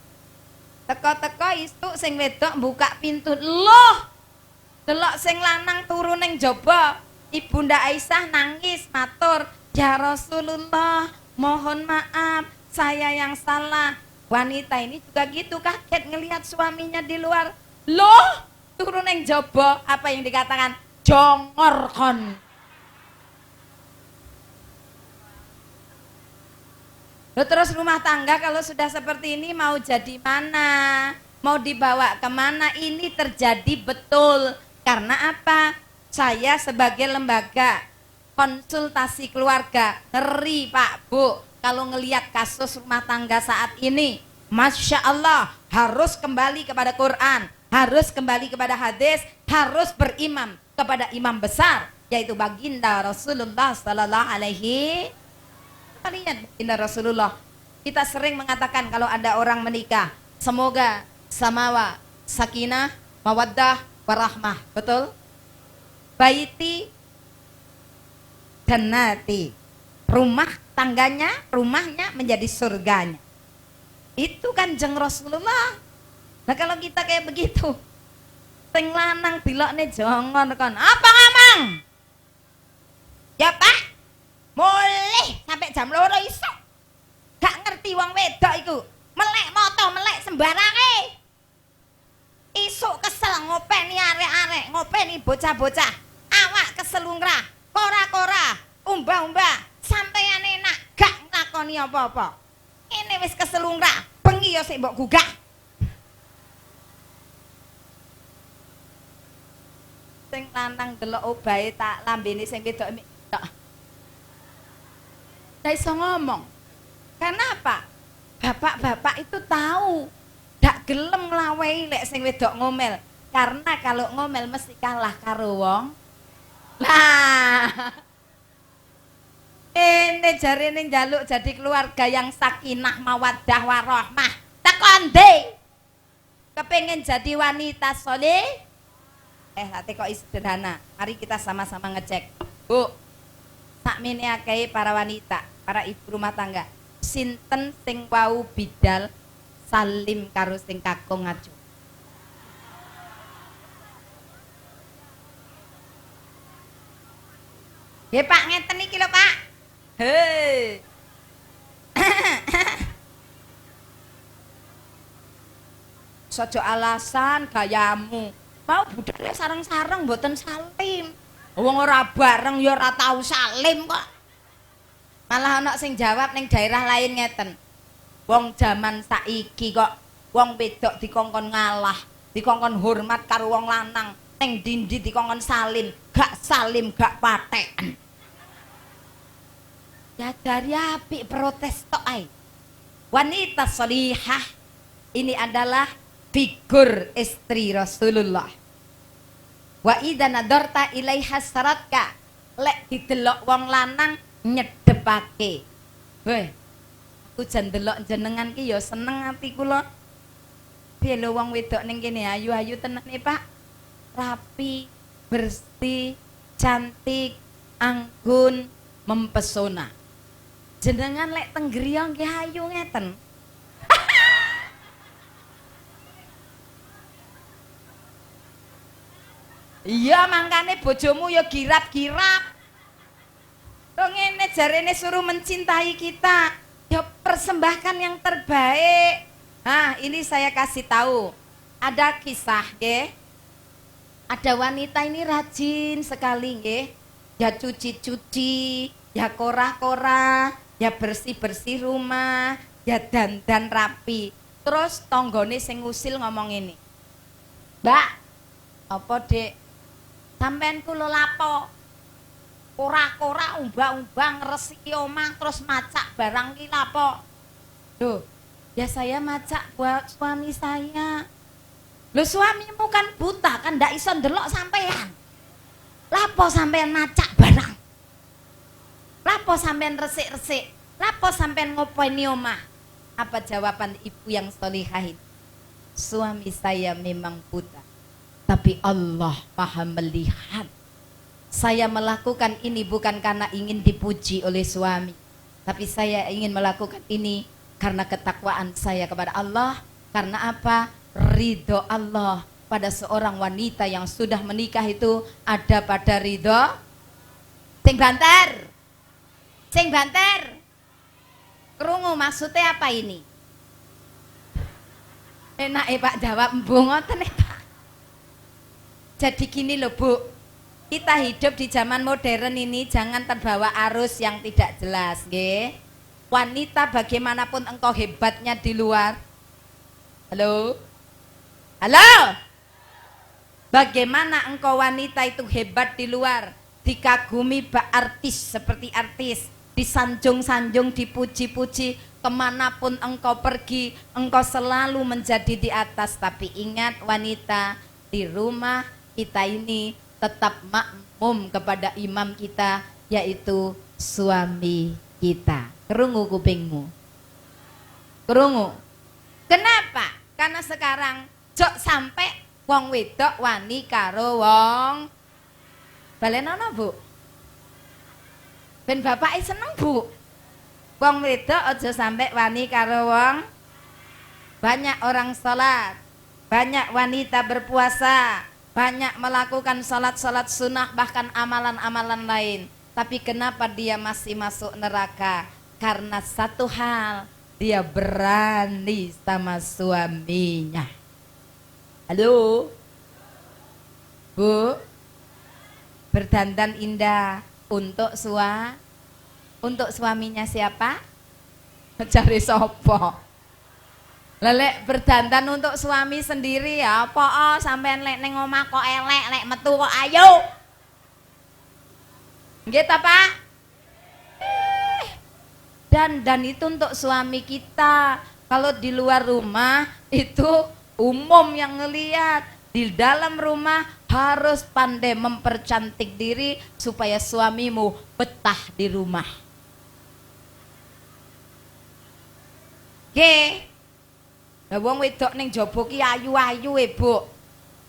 Teko-teko isuk sing wedok buka pintu. Loh. Delok sing lanang turu ning jaba. Ibunda Aisyah nangis matur, "Ya Rasulullah, mohon maaf, saya yang salah." Wanita ini juga gitu, kaget ngelihat suaminya di luar. Loh, turu ning jaba. Apa yang dikatakan? Jongor kon. Terus rumah tangga kalau sudah seperti ini mau jadi mana? Mau dibawa kemana? Ini terjadi betul. Karena apa? Saya sebagai lembaga konsultasi keluarga, ngeri Pak Bu. Kalau ngelihat kasus rumah tangga saat ini, Masya Allah, harus kembali kepada Quran, harus kembali kepada hadis, harus berimam kepada imam besar, yaitu baginda Rasulullah Sallallahu Alaihi. Lihat baginda Rasulullah, kita sering mengatakan kalau ada orang menikah, semoga samawa, sakinah, mawaddah, warahmah. Betul? Baiti jannati, rumah tangganya, rumahnya menjadi surganya. Itu kan jeng Rasulullah. Nah kalau kita kayak begitu, sing lanang dilokne jongon kon. Apa ngomong? Ya Pak, mulih sampai jam 2 isuk. Gak ngerti wong wedok iku. Melek moto, melek sembarange. Isuk kesel ngopeni arek-arek, ngopeni bocah-bocah. Awak keselungrah, kora-kora, umbah-umbah, sampeyan enak gak nglakoni apa-apa. Ini wis keselungrah, bengi ya sik mbok gugah. Sing lanang delok obahe tak lambene sing wedok tok. Ndak iso ngomong. Karena apa? Bapak-bapak itu tahu ndak gelem nglawehi lek sing wedok ngomel. Karena kalau ngomel mesti kalah karo wong. Lah. Ini jarine njaluk jadi keluarga yang sakinah mawaddah warahmah. Takon ndi? Kepengen jadi wanita soleh? Hati kok sederhana. Mari kita sama-sama ngecek. Bu, sakmene akeh para wanita, para ibu rumah tangga. Sinten sing wau bidal salim karo sing kakung ngaju? Ya Pak, ngeten iki lho Pak. Hei. Sojo alasan gayamu. Mau budale sareng-sareng mboten salim. Wong ora bareng ya ora tau salim kok. Malah ana sing jawab ning daerah lain ngeten. Wong jaman saiki kok wong wedok dikongkon ngalah, dikongkon hormat karo wong lanang, ning ndi-ndi dikongkon salim, gak salim gak patekan. Ya dari apik protes tok ae. Wanita sholihah ini adalah figur istri Rasulullah. Wa idza nadarta ilaiha saratka, lek didelok wong lanang nyedepake. Weh, aku jan delok jenengan ki ya seneng ati kula. Piye lho wong wedok ning kene ayu-ayu tenan nih Pak. Rapi, bersih, cantik, anggun, mempesona. Jenengan lek teng griya nggih ayu ngeten. Iya mangkane bojomu ya girap-girap. Kok ngene jarene suruh mencintai kita. Ya persembahkan yang terbaik. Nah, ini saya kasih tahu. Ada kisah nggih. Ada wanita ini rajin sekali nggih. Ya cuci-cuci, ya korah-korah, ya bersih-bersih rumah, ya dandan rapi. Terus tonggone sing ngusil ngomong ini. Mbak, apa Dek? Sampeyan kula lapo? Ora-ora umbang-umbang ngresiki omah terus macak barang ki lapo? Loh, ya saya macak buat suami saya. Loh suamimu kan buta kan ndak iso ndelok sampean. Lapo sampean macak barang? Lapo sampean resik-resik? Lapo sampean ngopeni omah? Apa jawaban ibu yang sholihah itu? Suami saya memang buta, tapi Allah Maha melihat. Saya melakukan ini bukan karena ingin dipuji oleh suami, tapi saya ingin melakukan ini karena ketakwaan saya kepada Allah. Karena apa? Ridho Allah pada seorang wanita yang sudah menikah itu ada pada ridho. Sing banter, sing banter. Krungu maksudnya apa ini? Enak Pak jawab mbongoten Pak. Jadi gini loh Bu, kita hidup di zaman modern ini jangan terbawa arus yang tidak jelas, nggih. Wanita bagaimanapun engkau hebatnya di luar. Halo? Halo? Bagaimana engkau wanita itu hebat di luar, dikagumi bak artis seperti artis, disanjung-sanjung, dipuji-puji, kemanapun engkau pergi, engkau selalu menjadi di atas. Tapi ingat wanita, di rumah kita ini tetap makmum kepada imam kita, yaitu suami kita. Kerungu kupingmu? Kerungu? Kenapa? Karena sekarang jok sampai wong wedok wani karo wong balenono Bu. Ben bapak seneng Bu. Wong wedok aja sampai wani karo wong. Banyak orang sholat, banyak wanita berpuasa, banyak melakukan salat-salat sunnah, bahkan amalan-amalan lain. Tapi kenapa dia masih masuk neraka? Karena satu hal, dia berani sama suaminya. Halo Bu, berdandan indah untuk suaminya siapa? Cari sopo? Lelek berdandan untuk suami sendiri ya apa sampean lek ning omah kok elek, lek metu kok ayo. Nggih ta, Pak? Dan itu untuk suami kita. Kalau di luar rumah itu umum yang ngelihat. Di dalam rumah harus pandai mempercantik diri supaya suamimu betah di rumah. Nggih. Lah wong wedok ning jaba ki ayu-ayu Bu.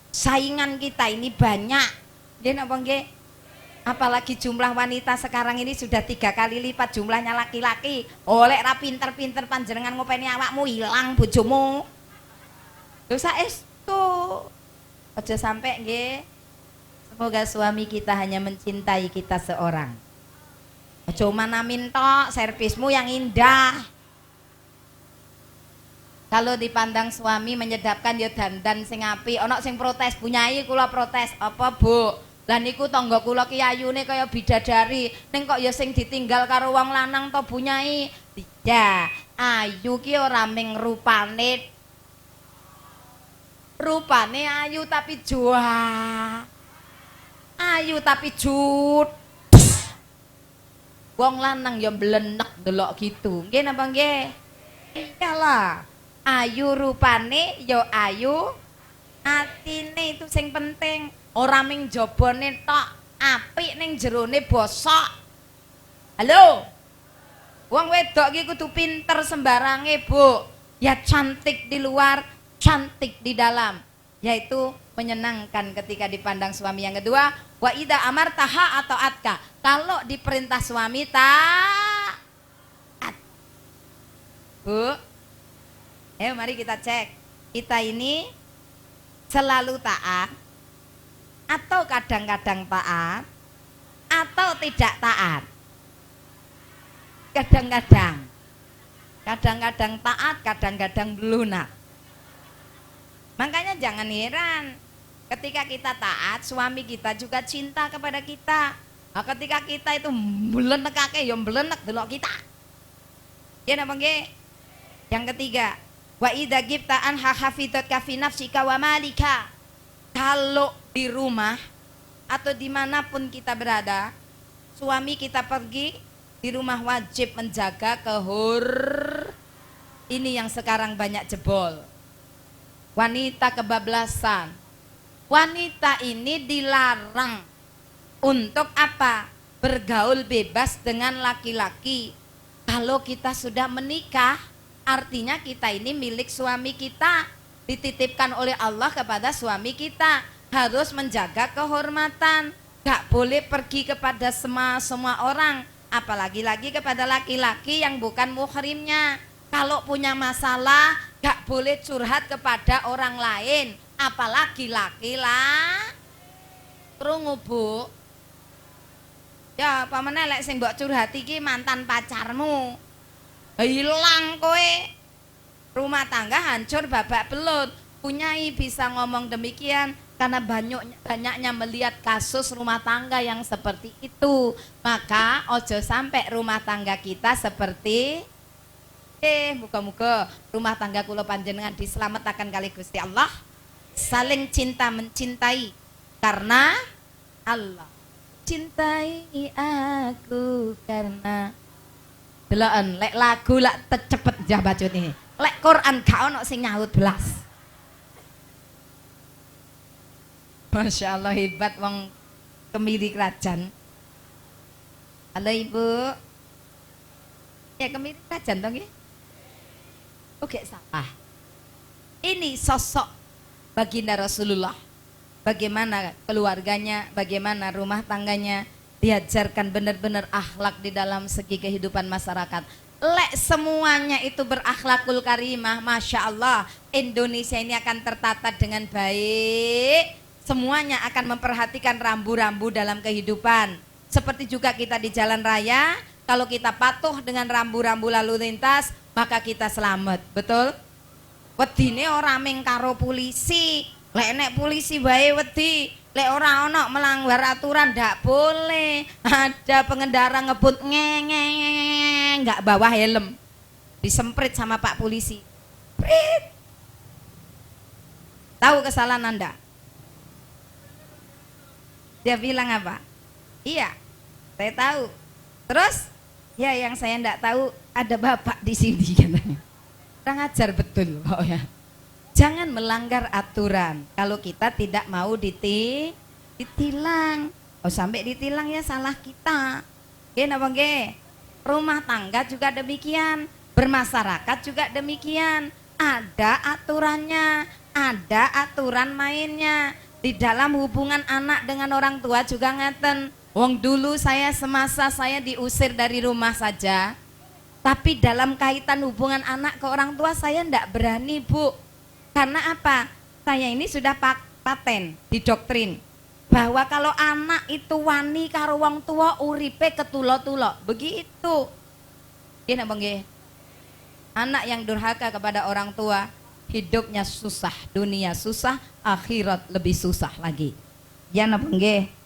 Saingan kita ini banyak. Nggih napa nggih? Apalagi jumlah wanita sekarang ini sudah 3 kali lipat jumlahnya laki-laki. Oleh ra pinter-pinter panjenengan ngopeni awakmu ilang bojomu. Lho saestu. Aja sampai nggih. Semoga suami kita hanya mencintai kita seorang. Aja manamin tok, servismu yang indah. Kalau dipandang suami menyedapkan ya dandan sing apik. Ana sing protes, "Bunyai kula protes." "Apa, Bu?" "Lah niku tangga kula ki ayune kaya bidadari, ning kok ya sing ditinggal karo wong lanang to, Bunyai." "Tidak, ayu ki ora ming rupane. Rupane ayu tapi joa. Ayu tapi jut. Wong lanang ya mblenek delok gitu. Nggih napa nggih? Iyalah. Ayu rupane ya ayu, atine itu sing penting. Ora ming jabane tok, apik ning jerone bosok. Halo. Wong wedok iki kudu pinter sembarange, Bu. Ya cantik di luar, cantik di dalam, yaitu menyenangkan ketika dipandang suami. Yang kedua, wa ida amartaha atau atka. Kalau diperintah suami taat. Bu, ayo mari kita cek. Kita ini selalu taat atau kadang-kadang taat atau tidak taat. Kadang-kadang. Kadang-kadang taat, kadang-kadang lunak. Makanya jangan heran ketika kita taat, suami kita juga cinta kepada kita. Nah, ketika kita itu mbelenekake ya mbelenek delok kita. Ya napa nggih? Yang ketiga, wa idza gibta anha hafizat ka fi nafsika wa malika. Kalau di rumah atau dimanapun kita berada, suami kita pergi, di rumah wajib menjaga ini yang sekarang banyak jebol. Wanita kebablasan. Wanita ini dilarang untuk apa? Bergaul bebas dengan laki-laki. Kalau kita sudah menikah, artinya kita ini milik suami kita, dititipkan oleh Allah kepada suami kita. Harus menjaga kehormatan, gak boleh pergi kepada semua orang, apalagi lagi kepada laki-laki yang bukan muhrimnya. Kalau punya masalah gak boleh curhat kepada orang lain, apalagi laki-laki. Krungu, Bu? Ya apa meneh lek sing mbok curhati iki mantan pacarmu. Hilang kowe. Rumah tangga hancur babak belut. Punyai bisa ngomong demikian karena banyaknya melihat kasus rumah tangga yang seperti itu. Maka ojo sampai rumah tangga kita seperti muga-muga rumah tangga kula panjenengan diselametkan kali Gusti Allah. Saling cinta mencintai karena Allah. Cintai aku karena deloken lek lagu lak cepet jabacut ini. Lek Quran gak ono sing nyaut belas. Masya Allah hebat wong kemiri kerajaan. Halo Ibu. Ya kemiri kerajaan toh nggih? Oke salah. Ini sosok baginda Rasulullah. Bagaimana keluarganya, bagaimana rumah tangganya, diajarkan benar-benar akhlak di dalam segi kehidupan masyarakat. Lek semuanya itu berakhlakul karimah, Masya Allah, Indonesia ini akan tertata dengan baik. Semuanya akan memperhatikan rambu-rambu dalam kehidupan. Seperti juga kita di jalan raya, kalau kita patuh dengan rambu-rambu lalu lintas, maka kita selamat, betul? Wedine ora ming karo polisi. Lek nek polisi bae wedi, lek ora ono melanggar aturan ndak boleh. Ada pengendara ngebut nggak bawa helm, disemprit sama Pak polisi. Prit. Tahu kesalahan Anda? Dia bilang apa? Iya, saya tahu. Terus, ya yang saya enggak tahu ada bapak di sini katanya. Kurang ajar betul. Oh ya. Jangan melanggar aturan. Kalau kita tidak mau ditilang. Oh sampai ditilang ya salah kita. Oke, napa nggih? Rumah tangga juga demikian, bermasyarakat juga demikian. Ada aturannya, ada aturan mainnya. Di dalam hubungan anak dengan orang tua juga ngeten. Wong dulu saya semasa saya diusir dari rumah saja, tapi dalam kaitan hubungan anak ke orang tua saya ndak berani, Bu. Karena apa? Saya ini sudah paten di doktrin bahwa kalau anak itu wani karo wong tua uripe ketulo-tulo. Begitu. Nggih napa nggih? Anak yang durhaka kepada orang tua hidupnya susah, dunia susah, akhirat lebih susah lagi. Ya napa nggih?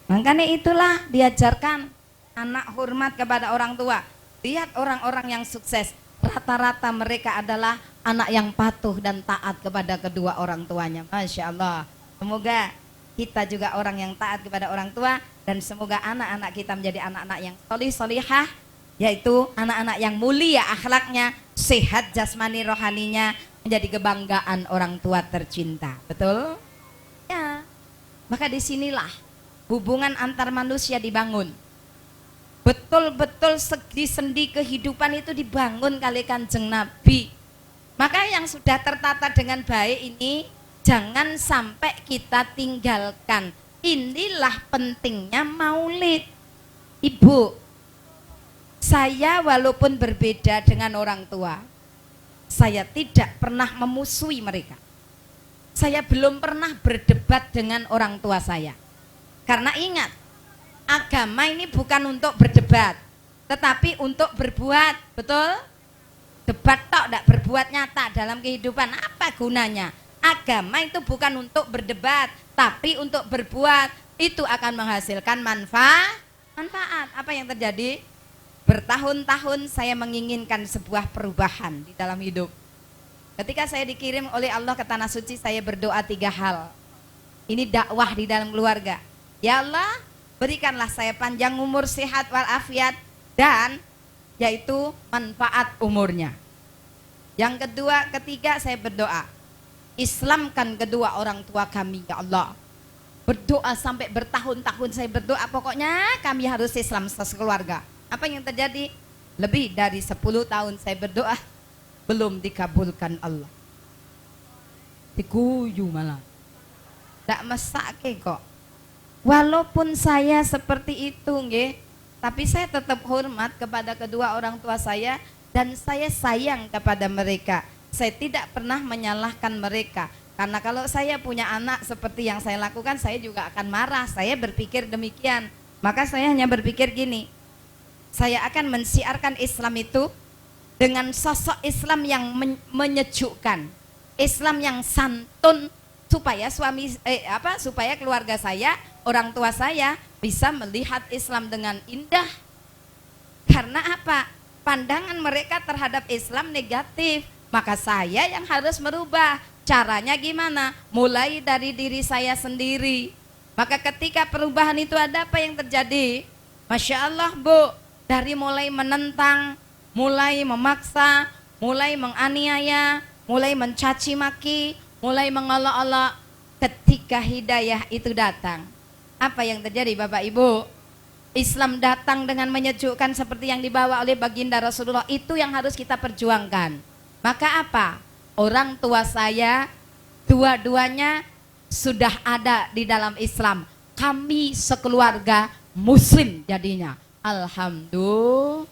Makanya itulah diajarkan anak hormat kepada orang tua. Lihat orang-orang yang sukses, rata-rata mereka adalah anak yang patuh dan taat kepada kedua orang tuanya. Masya Allah. Semoga kita juga orang yang taat kepada orang tua, dan semoga anak-anak kita menjadi anak-anak yang solih-solihah, yaitu anak-anak yang mulia akhlaknya, sehat jasmani rohaninya, menjadi kebanggaan orang tua tercinta. Betul? Ya. Maka disinilah hubungan antar manusia dibangun. Betul-betul sendi-sendi kehidupan itu dibangun kali Kanjeng Nabi. Maka yang sudah tertata dengan baik ini jangan sampai kita tinggalkan. Inilah pentingnya maulid. Ibu, saya walaupun berbeda dengan orang tua, saya tidak pernah memusuhi mereka. Saya belum pernah berdebat dengan orang tua saya. Karena ingat, agama ini bukan untuk berdebat, tetapi untuk berbuat. Betul? Debat tok tidak berbuat nyata dalam kehidupan, apa gunanya? Agama itu bukan untuk berdebat, tapi untuk berbuat. Itu akan menghasilkan manfaat. Apa yang terjadi? Bertahun-tahun saya menginginkan sebuah perubahan di dalam hidup. Ketika saya dikirim oleh Allah ke Tanah Suci, saya berdoa 3 hal. Ini dakwah di dalam keluarga. Ya Allah, berikanlah saya panjang umur, sehat walafiat, dan yaitu manfaat umurnya. Yang kedua, ketiga saya berdoa, Islamkan kedua orang tua kami ya Allah. Berdoa sampai bertahun-tahun saya berdoa, pokoknya kami harus Islam sekeluarga. Apa yang terjadi? Lebih dari 10 tahun saya berdoa, belum dikabulkan Allah. Diguyu malah. Tak mesake kok. Walaupun saya seperti itu nggih, tapi saya tetap hormat kepada kedua orang tua saya dan saya sayang kepada mereka. Saya tidak pernah menyalahkan mereka. Karena kalau saya punya anak seperti yang saya lakukan, saya juga akan marah. Saya berpikir demikian. Maka saya hanya berpikir gini, saya akan mensiarkan Islam itu dengan sosok Islam yang menyejukkan, Islam yang santun, supaya supaya keluarga saya, orang tua saya bisa melihat Islam dengan indah. Karena apa? Pandangan mereka terhadap Islam negatif. Maka saya yang harus merubah. Caranya gimana? Mulai dari diri saya sendiri. Maka ketika perubahan itu ada, apa yang terjadi? Masya Allah, Bu, dari mulai menentang, mulai memaksa, mulai menganiaya, mulai mencaci maki, mulai mengolok-olok, ketika hidayah itu datang, apa yang terjadi Bapak Ibu? Islam datang dengan menyejukkan seperti yang dibawa oleh baginda Rasulullah. Itu yang harus kita perjuangkan. Maka apa? Orang tua saya dua-duanya sudah ada di dalam Islam. Kami sekeluarga Muslim jadinya. Alhamdulillah.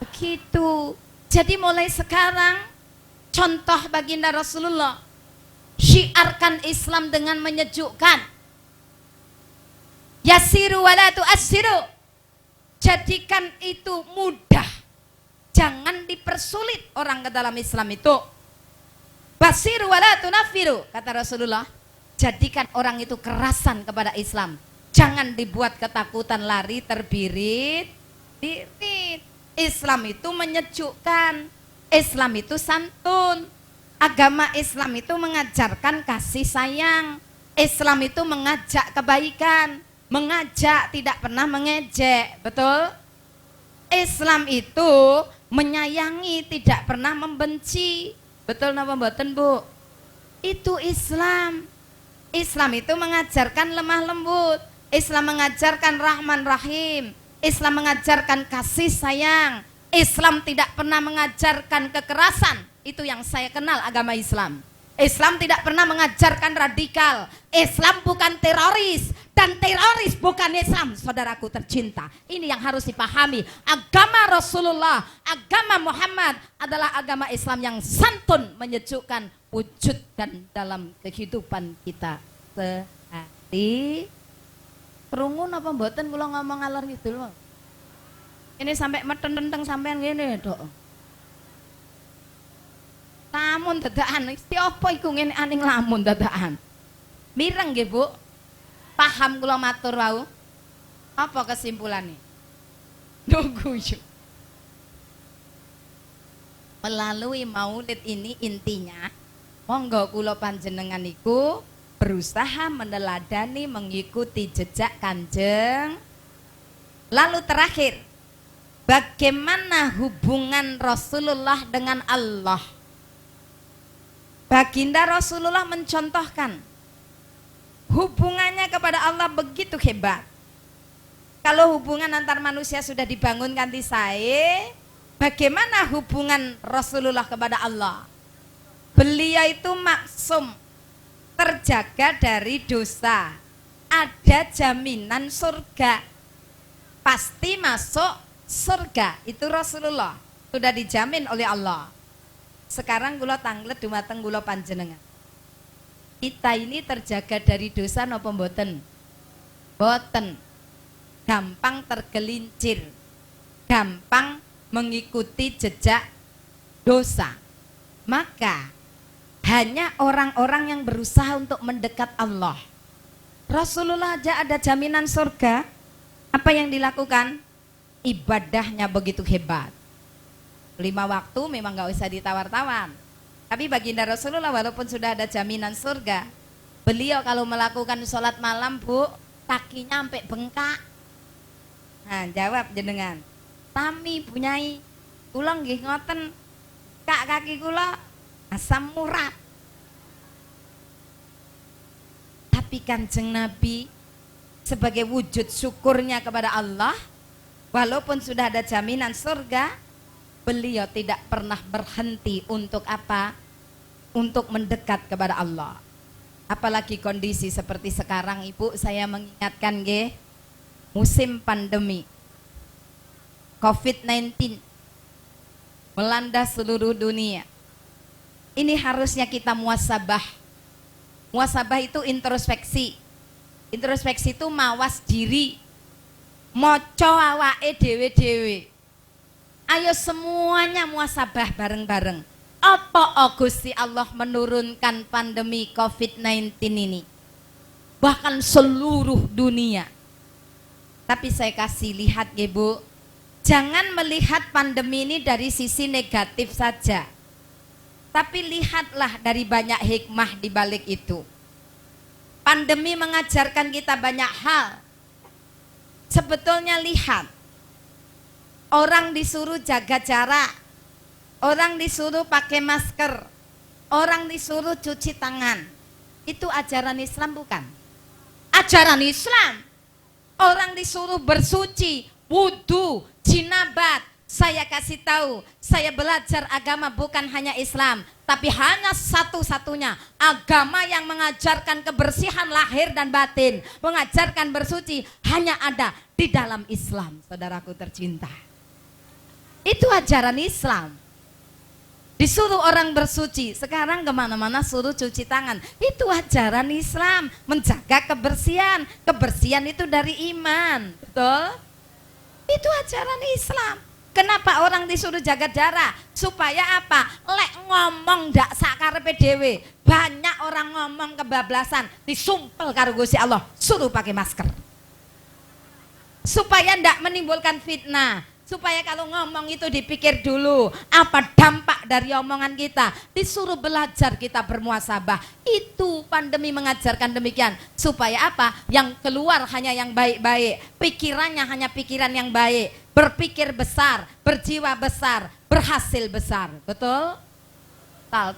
Begitu. Jadi mulai sekarang contoh baginda Rasulullah, syiarkan Islam dengan menyejukkan. Yasiru wala tu'assiru. Jadikan itu mudah. Jangan dipersulit orang ke dalam Islam itu. Basiru wala tunafiru, kata Rasulullah. Jadikan orang itu kerasan kepada Islam. Jangan dibuat ketakutan, lari terbirit. Islam itu menyejukkan. Islam itu santun. Agama Islam itu mengajarkan kasih sayang. Islam itu mengajak kebaikan, mengajak tidak pernah mengejek, betul? Islam itu menyayangi, tidak pernah membenci. Betul napa mboten, Bu? Itu Islam. Islam itu mengajarkan lemah lembut. Islam mengajarkan rahman rahim. Islam mengajarkan kasih sayang. Islam tidak pernah mengajarkan kekerasan. Itu yang saya kenal agama Islam. Islam tidak pernah mengajarkan radikal. Islam bukan teroris dan teroris bukan Islam, saudaraku tercinta. Ini yang harus dipahami. Agama Rasulullah, agama Muhammad adalah agama Islam yang santun, menyejukkan, wujudkan dalam kehidupan kita sehari. Krungu napa mboten kula ngomong alor ngidul. Ini sampai meteng-tenteng sampean ngene, Dok. Lamun dadakan, siapa iku ngene aning lamun dadakan. Mireng nggih, Bu? Paham kula matur wau? Apa kesimpulannya? Nunggu yuk. Melalui maulid ini intinya, monggo kula panjenengan iku berusaha meneladani, mengikuti jejak Kanjeng. Lalu terakhir, bagaimana hubungan Rasulullah dengan Allah? Baginda Rasulullah mencontohkan hubungannya kepada Allah begitu hebat. Kalau hubungan antar manusia sudah dibangun kanthi sae, bagaimana hubungan Rasulullah kepada Allah? Beliau itu maksum, terjaga dari dosa, ada jaminan surga, pasti masuk surga. Itu Rasulullah, sudah dijamin oleh Allah. Sekarang kula tanglet dumateng kula panjenengan. Kita ini terjaga dari dosa napa mboten? Mboten. Gampang tergelincir. Gampang mengikuti jejak dosa. Maka hanya orang-orang yang berusaha untuk mendekat Allah. Rasulullah aja ada jaminan surga. Apa yang dilakukan? Ibadahnya begitu hebat. 5 waktu memang gak usah ditawar-tawar. Tapi baginda Rasulullah walaupun sudah ada jaminan surga, beliau kalau melakukan sholat malam, Bu, kakinya sampai bengkak. Nah, jawab jenengan. Tami punyai, kula nggih ngoten, kaki kula asam urat. Tapi Kanjeng Nabi sebagai wujud syukurnya kepada Allah, walaupun sudah ada jaminan surga, beliau tidak pernah berhenti untuk apa? Untuk mendekat kepada Allah. Apalagi kondisi seperti sekarang, Ibu, saya mengingatkan nggih, musim pandemi COVID-19 melanda seluruh dunia. Ini harusnya kita muasabah. Muasabah itu introspeksi. Introspeksi itu mawas diri. Moco awake dhewe-dhewe. Ayo semuanya muasabah bareng-bareng. Apa Gusti Allah menurunkan pandemi COVID-19 ini? Bahkan seluruh dunia. Tapi saya kasih lihat ya, Bu. Jangan melihat pandemi ini dari sisi negatif saja. Tapi lihatlah dari banyak hikmah di balik itu. Pandemi mengajarkan kita banyak hal. Sebetulnya lihat, orang disuruh jaga jarak, orang disuruh pakai masker, orang disuruh cuci tangan. Itu ajaran Islam bukan? Ajaran Islam. Orang disuruh bersuci, wudu, jinabat. Saya kasih tahu, saya belajar agama bukan hanya Islam, tapi hanya satu-satunya agama yang mengajarkan kebersihan lahir dan batin, mengajarkan bersuci hanya ada di dalam Islam, saudaraku tercinta. Itu ajaran Islam. Disuruh orang bersuci, sekarang kemana-mana suruh cuci tangan. Itu ajaran Islam, menjaga kebersihan. Kebersihan itu dari iman, betul? Itu ajaran Islam. Kenapa orang disuruh jaga jarak? Supaya apa? Lek ngomong ndak sakarepe dhewe. Banyak orang ngomong kebablasan, disumpel karo Gusti Allah, suruh pakai masker. Supaya ndak menimbulkan fitnah. Supaya kalau ngomong itu dipikir dulu apa dampak dari omongan kita, disuruh belajar kita bermuhasabah. Itu pandemi mengajarkan demikian. Supaya apa? Yang keluar hanya yang baik-baik, pikirannya hanya pikiran yang baik, berpikir besar, berjiwa besar, berhasil besar. Betul? Tal.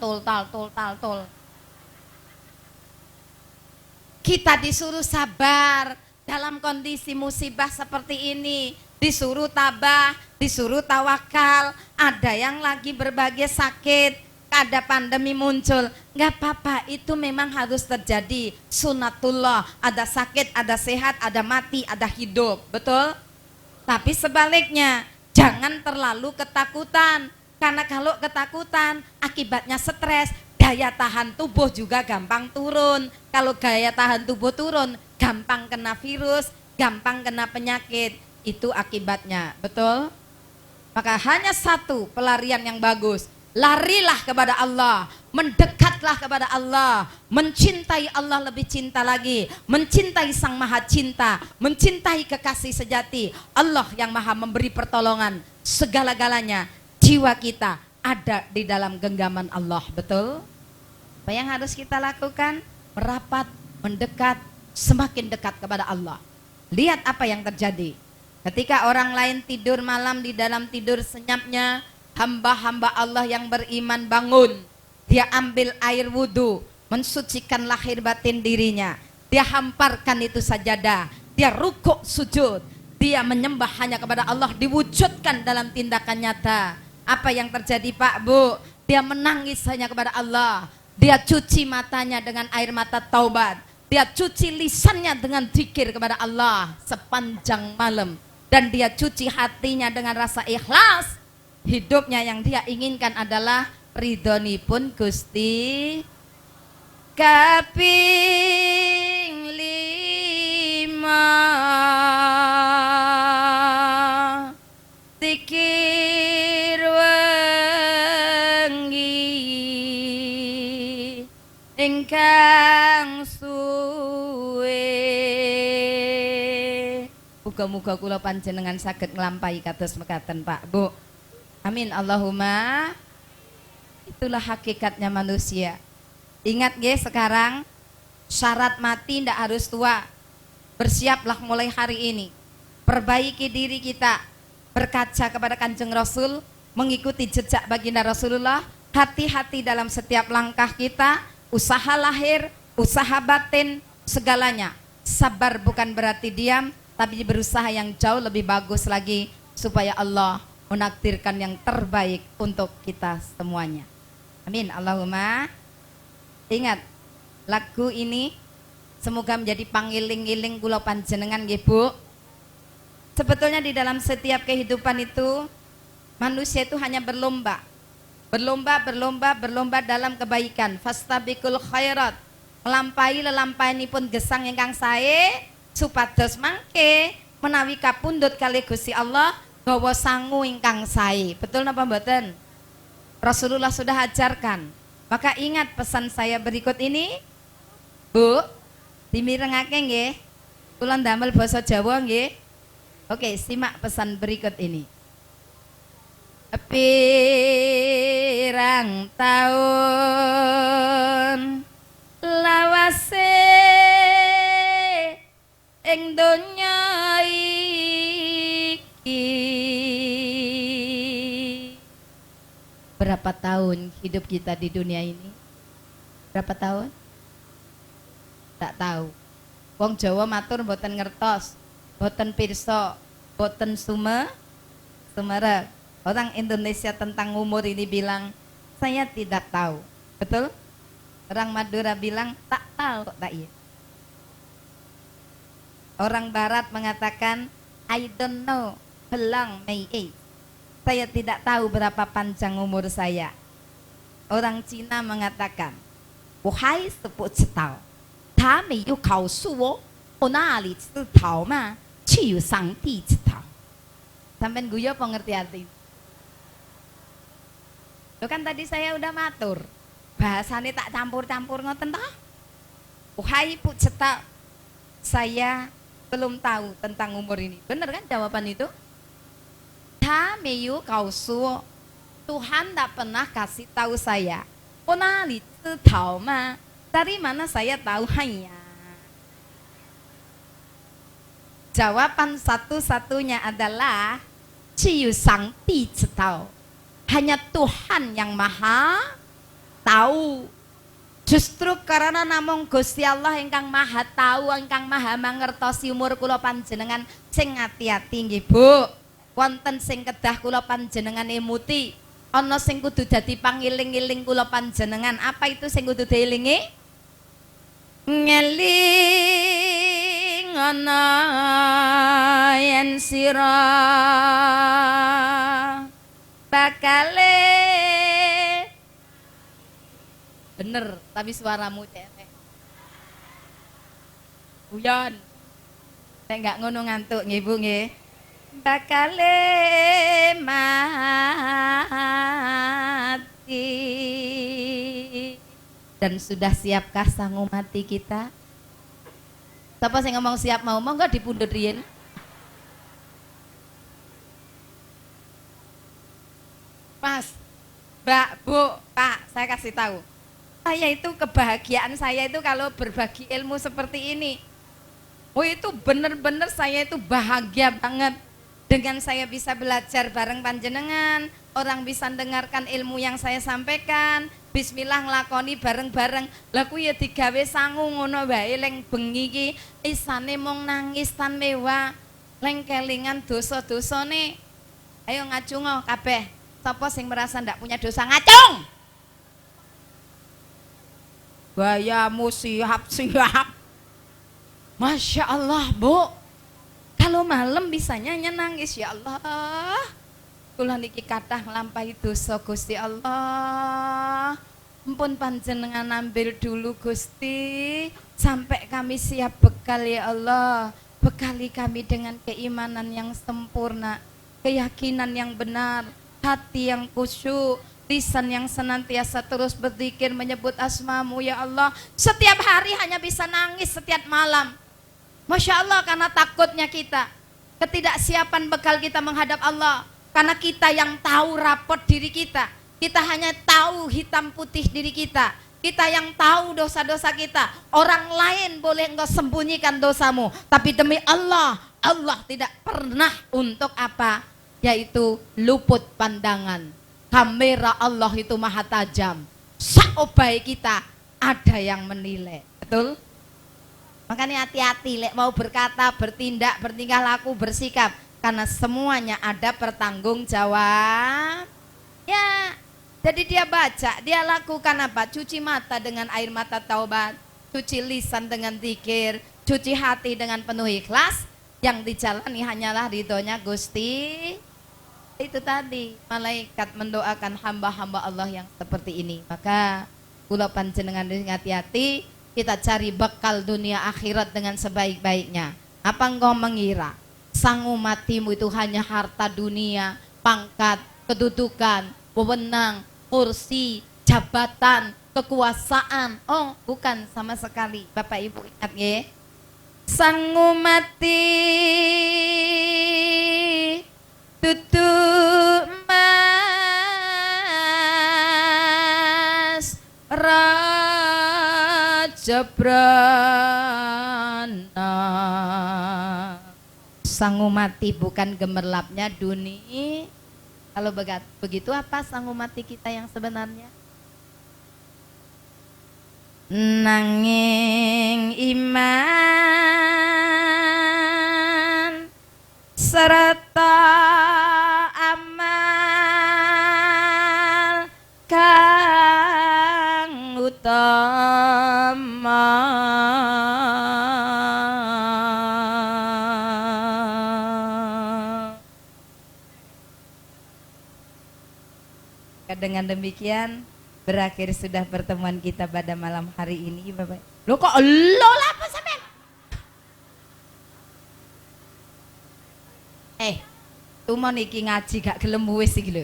Kita disuruh sabar dalam kondisi musibah seperti ini, disuruh tabah, disuruh tawakal. Ada yang lagi berbagai sakit, ada pandemi muncul, nggak apa-apa, itu memang harus terjadi, sunatullah. Ada sakit, ada sehat, ada mati, ada hidup, betul? Tapi sebaliknya, jangan terlalu ketakutan, karena kalau ketakutan akibatnya stres, daya tahan tubuh juga gampang turun. Kalau daya tahan tubuh turun, gampang kena virus, gampang kena penyakit. Itu akibatnya, betul? Maka hanya satu pelarian yang bagus. Larilah kepada Allah, mendekatlah kepada Allah, mencintai Allah lebih cinta lagi, mencintai Sang Maha Cinta, mencintai kekasih sejati, Allah yang Maha memberi pertolongan segala-galanya. Jiwa kita ada di dalam genggaman Allah, betul? Apa yang harus kita lakukan? Merapat, mendekat, semakin dekat kepada Allah. Lihat apa yang terjadi. Ketika orang lain tidur malam, di dalam tidur senyapnya, hamba-hamba Allah yang beriman bangun. Dia ambil air wudhu, mensucikan lahir batin dirinya. Dia hamparkan itu sajadah. Dia rukuk sujud. Dia menyembah hanya kepada Allah, diwujudkan dalam tindakan nyata. Apa yang terjadi Pak Bu? Dia menangis hanya kepada Allah. Dia cuci matanya dengan air mata taubat. Dia cuci lisannya dengan zikir kepada Allah sepanjang malam. Dan dia cuci hatinya dengan rasa ikhlas. Hidupnya yang dia inginkan adalah ridhonipun Gusti. Kaping 5 zikir wengi ingkang suwe. Muga-muga kula panjenengan saged nglampahi kados mekaten Pak Bu. Amin Allahumma. Itulah hakikatnya manusia. Ingat nggih, sekarang syarat mati ndak harus tua. Bersiaplah mulai hari ini. Perbaiki diri kita, berkaca kepada Kanjeng Rasul, mengikuti jejak baginda Rasulullah. Hati-hati dalam setiap langkah kita, usaha lahir, usaha batin, segalanya. Sabar bukan berarti diam, tapi berusaha yang jauh lebih bagus lagi supaya Allah menakdirkan yang terbaik untuk kita semuanya. Amin Allahumma. Ingat, lagu ini semoga menjadi pangiling-iling kula panjenengan nggih Bu. Sebetulnya di dalam setiap kehidupan itu manusia itu hanya berlomba. Berlomba dalam kebaikan. Fastabiqul khairat. Melampaui lelampahanipun gesang ingkang sae supados mangke menawi kapundhut kalih Gusti Allah gawa sangu ingkang sae. Betul napa mboten? Rasulullah sudah ajarkan. Maka ingat pesan saya berikut ini, Bu, dimirengake nggih. Kula ndamel basa Jawa nggih. Oke, simak pesan berikut ini. Pirang taun lawase ing donya berapa tahun hidup kita di dunia ini? Berapa tahun? Tak tahu. Wong Jawa matur mboten ngertos, mboten pirsa, mboten sumerep. Orang Indonesia tentang umur ini bilang, saya tidak tahu. Betul? Orang Madura bilang, tak tahu kok tak iya. Orang Barat mengatakan, I don't know how long my age. Saya tidak tahu berapa panjang umur saya. Orang Cina mengatakan, 我还是不知道，他没有告诉我，我哪里知道嘛？只有上帝知道。Sampai guyo pengerti arti. Lo kan tadi saya udah matur, bahasanya tak campur-campur ngoten toh. Wahai Bu Ceta, saya belum tahu tentang umur ini. Bener kan jawaban itu? Ta meyu kausu, Tuhan tak pernah kasih tahu saya. Onali tahu mah. Dari mana saya tahu hanya? Jawaban satu-satunya adalah Ciyu Sang Ti tahu. Hanya Tuhan yang maha tahu. Justru karena namung Gusti Allah ingkang maha tahu, ingkang maha mangertosi umur kula panjenengan, sing ati-ati nggih Bu. Wonten sing kedah kula panjenengan emuti, ana sing kudu dadi pangiling-iling kula panjenengan. Apa itu sing kudu dielingi? Ngeling ana yen sira bakale bener, tapi suaramu cewek. Uyon. Saya enggak ngono ngantuk nggih Bu nggih. Bakale mati. Dan sudah siapkah sangu mati kita? Siapa sing ngomong siap mau enggak dipundhut riyen? Mas, Mbak, Bu, Pak, saya kasih tahu. Saya itu kebahagiaan saya itu kalau berbagi ilmu seperti ini. Oh itu benar-benar saya itu bahagia banget dengan saya bisa belajar bareng panjenengan, orang bisa dengarkan ilmu yang saya sampaikan. Bismillah nglakoni bareng-bareng. Lah ku ya digawe sangu ngono wae leng bengi iki isane mung nangis tan mewah. Leng kelingan dosa-dosane. Ayo ngacungo kabeh. Sapa sing merasa ndak punya dosa ngacung? Gayamu siap-siap. Masya Allah Bu, kalau malam bisanya nangis ya Allah. Kula niki kathah nglampahi dosa Gusti Allah. Ampun panjenengan ambil dulu Gusti, sampai kami siap bekal ya Allah. Bekali kami dengan keimanan yang sempurna, keyakinan yang benar, hati yang khusyuk, lisan yang senantiasa terus berzikir menyebut asmamu ya Allah. Setiap hari hanya bisa nangis setiap malam. Masya Allah, karena takutnya kita, ketidaksiapan bekal kita menghadap Allah. Karena kita yang tahu rapot diri kita, kita hanya tahu hitam putih diri kita, kita yang tahu dosa-dosa kita. Orang lain boleh engkau sembunyikan dosamu, tapi demi Allah, Allah tidak pernah untuk apa? Yaitu luput pandangan. Kamera Allah itu maha tajam. Saobai kita ada yang menilai. Betul? Makanya hati-hati lek mau berkata, bertindak, bertingkah laku, bersikap, karena semuanya ada pertanggung jawab. Ya. Jadi dia baca, dia lakukan apa? Cuci mata dengan air mata taubat, cuci lisan dengan zikir, cuci hati dengan penuh ikhlas. Yang dijalani hanyalah ridhonya Gusti. Itu tadi malaikat mendoakan hamba-hamba Allah yang seperti ini. Maka kula panjenengan hati-hati, kita cari bekal dunia akhirat dengan sebaik-baiknya. Apa engkau mengira sangu matimu itu hanya harta dunia, pangkat, kedudukan, wewenang, kursi, jabatan, kekuasaan? Oh, bukan sama sekali. Bapak Ibu ingat ya, sangu mati tutu mas raja brana. Sangu mati bukan gemerlapnya dunia. Kalau begitu apa sangu mati kita yang sebenarnya? Nanging iman serta amal kang utama. Dengan demikian berakhir sudah pertemuan kita pada malam hari ini, Bapak. Lo kok lo lah apa sampean? Tuh mau niki ngaji gak gelem wis iki lho.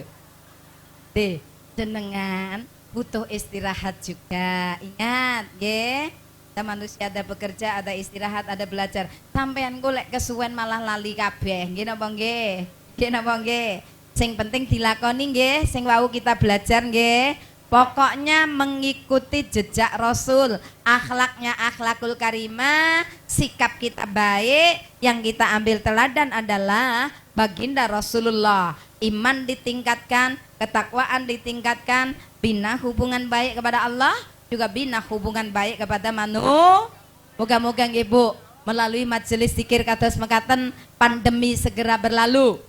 Jenengan butuh istirahat juga. Ingat, nggih. Kita manusia ada bekerja, ada istirahat, ada belajar. Sampean golek kesuwen malah lali kabeh. Nggih napa nggih? Nggih napa nggih? Sing penting dilakoni nggih, sing wau kita belajar nggih. Pokoknya mengikuti jejak Rasul, akhlaknya akhlakul karimah, sikap kita baik, yang kita ambil teladan adalah baginda Rasulullah. Iman ditingkatkan, ketakwaan ditingkatkan, bina hubungan baik kepada Allah, juga bina hubungan baik kepada manusia. Moga-moga nggih Bu, melalui majelis zikir kados mekaten pandemi segera berlalu.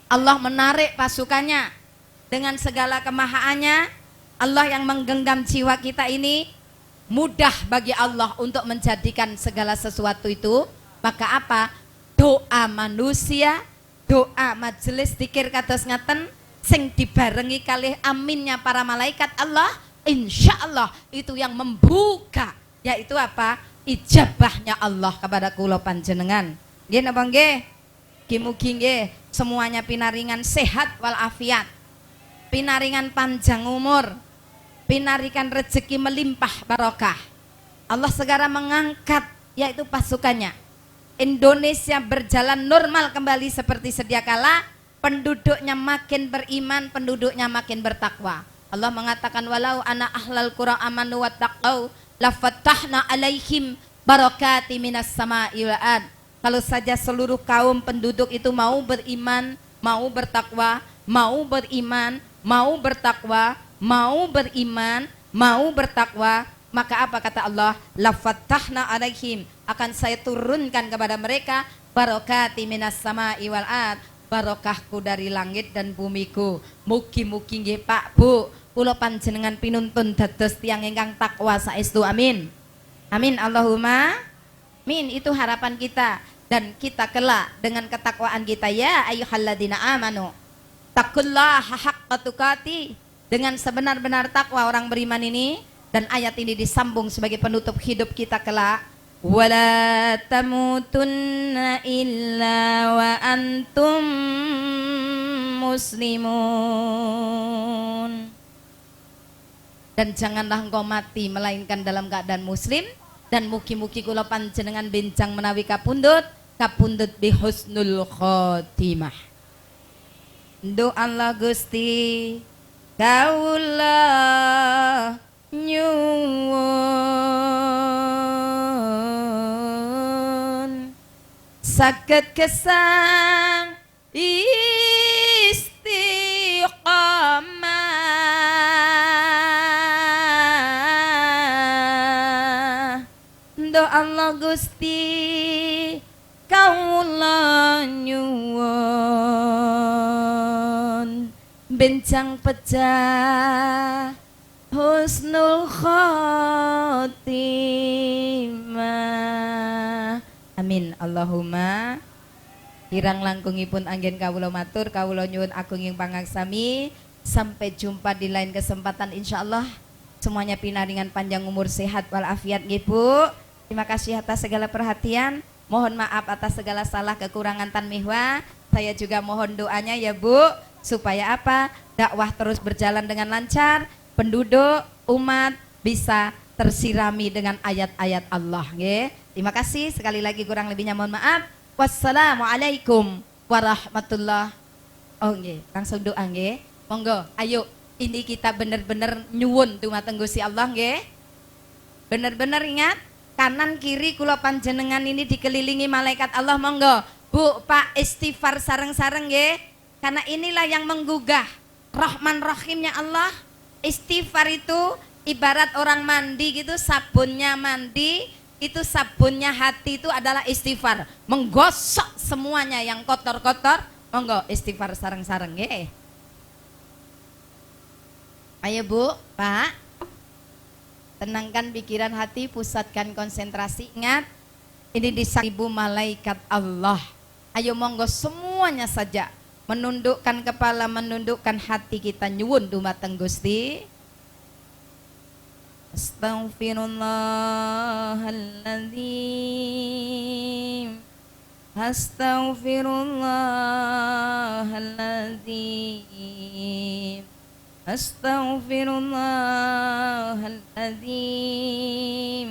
Allah menarik pasukannya dengan segala kemahaannya. Allah yang menggenggam jiwa kita ini, mudah bagi Allah untuk menjadikan segala sesuatu itu. Maka apa? Doa manusia, doa majelis zikir kados ngaten sing dibarengi kalih aminnya para malaikat Allah, insya Allah itu yang membuka, yaitu apa? Ijabahnya Allah kepada kula panjenengan. Nggih napa nggih? Mugi nggih semuanya pinaringan sehat walafiat, pinaringan panjang umur, pinarikan rezeki melimpah barokah. Allah segera mengangkat yaitu pasukannya. Indonesia berjalan normal kembali seperti sedia kala, penduduknya makin beriman, penduduknya makin bertakwa. Allah mengatakan walau ana ahlal qura amanu wattaqau lafatahna alaihim barakati minas sama'i wal ard. Kalau saja seluruh kaum penduduk itu mau beriman, mau bertakwa, mau beriman, mau bertakwa, mau beriman, mau bertakwa, maka apa kata Allah? Lafatahna alaihim, akan saya turunkan kepada mereka barakati minas sama'i wal ard, barokahku dari langit dan bumiku. Mugi-mugi nggih Pak Bu, kula panjenengan pinuntun dados tiyang ingkang takwa saestu, amin. Amin Allahumma amin. Itu harapan kita. Dan kita kelak dengan ketakwaan kita, ya ayyuhalladzina amanu taqullaha haqqa tuqati, dengan sebenar-benar takwa orang beriman ini. Dan ayat ini disambung sebagai penutup hidup kita kelak, wala tamutunna illa wa antum muslimun, dan janganlah engkau mati melainkan dalam keadaan muslim. Dan mugi-mugi kula panjenengan benjang menawi kapundhut bi husnul khotimah. Doa Allah Gusti kaula nyuwun saged gesang istiqamah. Doa Allah Gusti kaula nyuwun benjang pecah husnul khotimah, amin Allahumma. Kirang langkungipun anggen kawula matur, kawula nyuwun agunging pangaksami. Sampai jumpa di lain kesempatan insyaallah. Semuanya pinaringan panjang umur, sehat walafiat nggih Bu. Terima kasih atas segala perhatian. Mohon maaf atas segala salah kekurangan tan mihwa. Saya juga mohon doanya ya Bu, supaya apa? Dakwah terus berjalan dengan lancar, penduduk umat bisa tersirami dengan ayat-ayat Allah nggih. Terima kasih sekali lagi, kurang lebihnya mohon maaf. Wassalamualaikum warahmatullahi. Oh nggih, langsung doa nggih. Monggo, ayo ini kita bener-bener nyuwun dumateng Gusti Allah nggih. Bener-bener ingat, kanan kiri kula panjenengan ini dikelilingi malaikat Allah. Monggo Bu, Pak, istighfar sareng-sareng nggih. Karena inilah yang menggugah Rahman Rahimnya Allah. Istighfar itu ibarat orang mandi gitu, sabunnya mandi, itu sabunnya hati itu adalah istighfar. Menggosok semuanya yang kotor-kotor. Monggo istighfar sareng-sareng nggih. Ayo Bu, Pak. Tenangkan pikiran hati, pusatkan konsentrasi. Ingat, ini di 1000 malaikat Allah. Ayo monggo semuanya saja menundukkan kepala, menundukkan hati kita nyuwun dumateng Gusti. Astaghfirullahaladzim, astaghfirullahaladzim, astaghfirullahaladzim.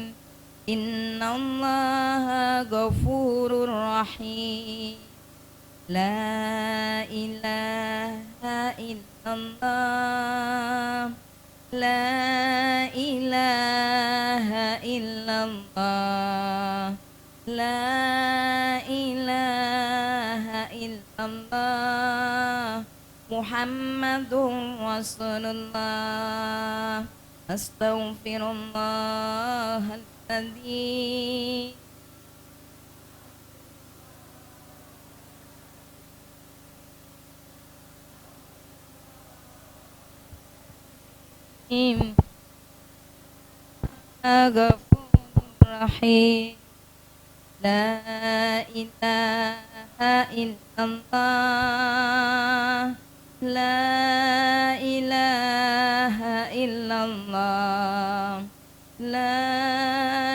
Innallaha ghafurur rahim. La ilaha illallah, la ilaha illallah, la ilaha illallah, Muhammadun Rasulullah. Astaghfirullahaladzim. Ghafurur Rahim. La ilaha illallah, la ilaha illallah, la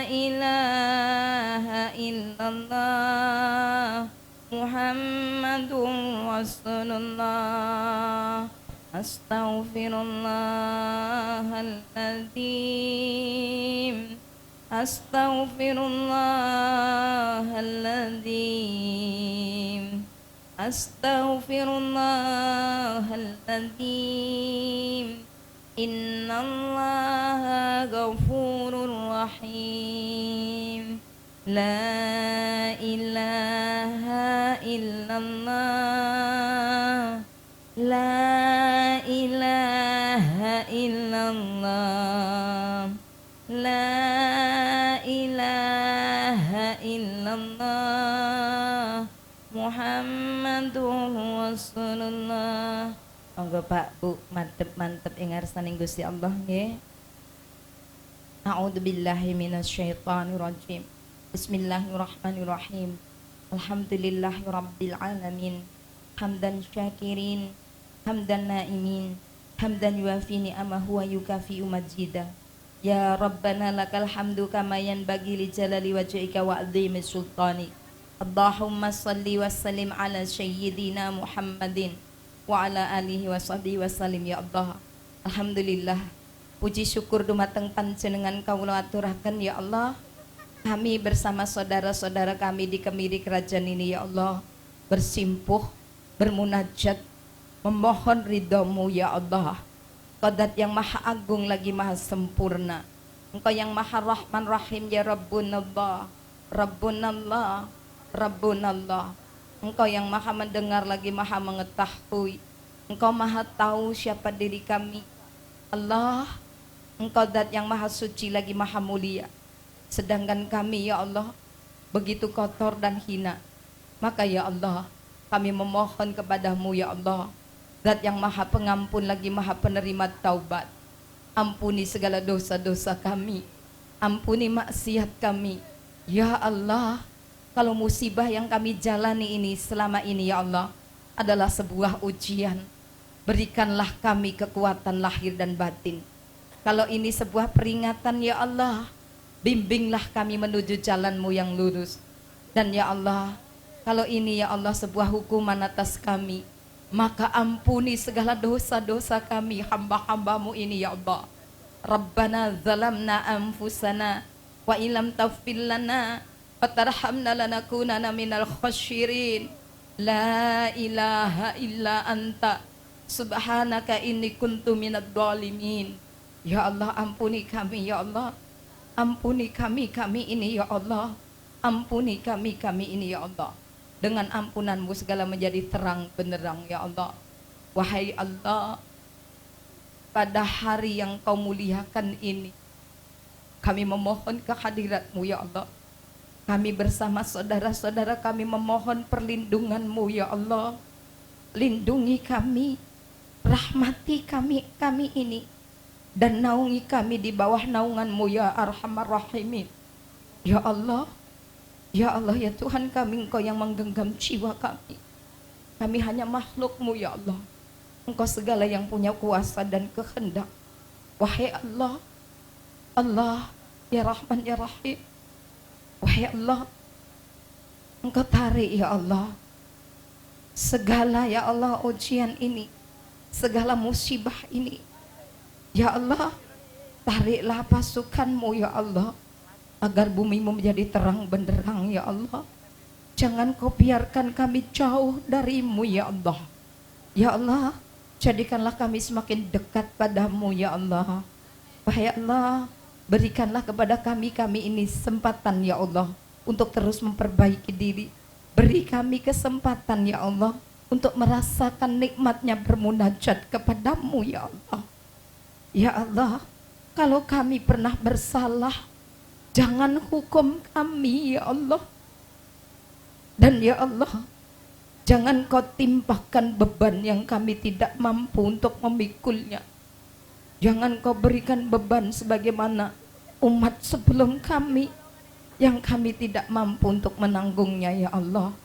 ilaha illallah, Muhammadun Rasulullah. Astaghfirullahaladzim. Astaghfirullahaladzim. Astaghfirullahaladzim. Innallaha ghafurur rahim. La ilaha illallah, la ilaha illallah, la ilaha illallah, Muhammadur Rasulullah. Monggo Pak Bu mantep ing ngarsaning Gusti Allah nggih. A'udzubillahi minasyaitonir rajim. Bismillahirrahmanirrahim. Alhamdulillahirabbil alamin. Hamdan syakirin, hamdan naimin, hamdan yuafi ni'amahu wa yukafi'u majidah. Ya Rabbana lakal hamdu kama yanbaghi li jalali wajhika wa 'azimi sultani. Allahumma salli wa sallim ala sayyidina Muhammadin wa ala alihi wa sahbihi wa sallim ya Allah. Alhamdulillah, puji syukur dumateng panjenengan kawula aturaken ya Allah. Kami bersama saudara-saudara kami di kemiri kerajaan ini ya Allah, bersimpuh, bermunajat, memohon ridhamu ya Allah. Qadat yang maha agung lagi maha sempurna. Engkau yang maha rahman rahim ya Rabbunallah, Rabbunallah, Rabbunallah. Engkau yang maha mendengar lagi maha mengetahui. Engkau maha tahu siapa diri kami Allah. Engkau zat yang maha suci lagi maha mulia. Sedangkan kami ya Allah begitu kotor dan hina. Maka ya Allah, kami memohon kepadamu ya Allah, zat yang maha pengampun lagi maha penerima taubat. Ampuni segala dosa-dosa kami, ampuni maksiat kami ya Allah. Kalau musibah yang kami jalani ini selama ini ya Allah adalah sebuah ujian, berikanlah kami kekuatan lahir dan batin. Kalau ini sebuah peringatan ya Allah, bimbinglah kami menuju jalan-Mu yang lurus. Dan ya Allah, kalau ini ya Allah sebuah hukuman atas kami, maka ampuni segala dosa-dosa kami hamba-hamba-Mu ini ya Allah. Rabbana zalamna anfusana wa ilam taghfir lana wa tarhamna lanakunanna minal khasyirin. La ilaha illa anta subhanaka inni kuntu minadh dhalimin. Ya Allah, ampuni kami ya Allah. Ampuni kami ini ya Allah. Ampuni kami ini ya Allah. Dengan ampunan-Mu segala menjadi terang benderang ya Allah. Wahai Allah, pada hari yang Kau muliakan ini, kami memohon kehadirat-Mu ya Allah. Kami bersama saudara-saudara kami memohon perlindungan-Mu ya Allah. Lindungi kami, rahmati kami ini, dan naungi kami di bawah naungan-Mu ya Arhamar Rahimin. Ya Allah, ya Allah, ya Tuhan kami, Engkau yang menggenggam jiwa kami. Kami hanya makhluk-Mu ya Allah. Engkau segala yang punya kuasa dan kehendak. Wahai Allah, Allah ya Rahman ya Rahim. Wahai Allah, Engkau tarik ya Allah segala ya Allah ujian ini, segala musibah ini. Ya Allah, tariklah pasukan-Mu ya Allah, agar bumi-Mu menjadi terang benderang ya Allah. Jangan kau biarkan kami jauh darimu ya Allah. Ya Allah, jadikanlah kami semakin dekat padamu ya Allah. Wahai Allah, berikanlah kepada kami ini kesempatan ya Allah untuk terus memperbaiki diri. Beri kami kesempatan ya Allah untuk merasakan nikmatnya bermunajat kepadamu ya Allah. Ya Allah, kalau kami pernah bersalah, jangan hukum kami ya Allah. Dan ya Allah, jangan kau timpahkan beban yang kami tidak mampu untuk memikulnya. Jangan kau berikan beban sebagaimana umat sebelum kami yang kami tidak mampu untuk menanggungnya ya Allah.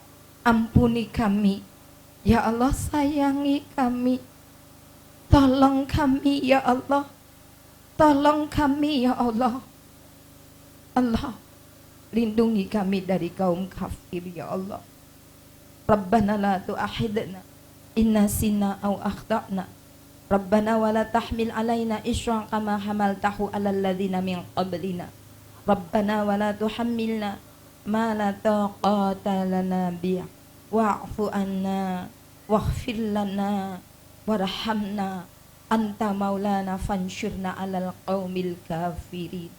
Ampuni kami. Ya Allah, sayangi kami. Tolong kami ya Allah. Tolong kami ya Allah. Allah, lindungi kami dari kaum kafir ya Allah. Rabbana la tu'akhidna inna sinna au akhtana. Rabbana wa la tahmil alaina isran kama hamaltahu alal ladzina min qablina. Rabbana wa la tuhammilna ma la taqata lana bi'. Wa'fu anna waghfir lana warhamna anta maulana fansyurna alal qaumil kafirin.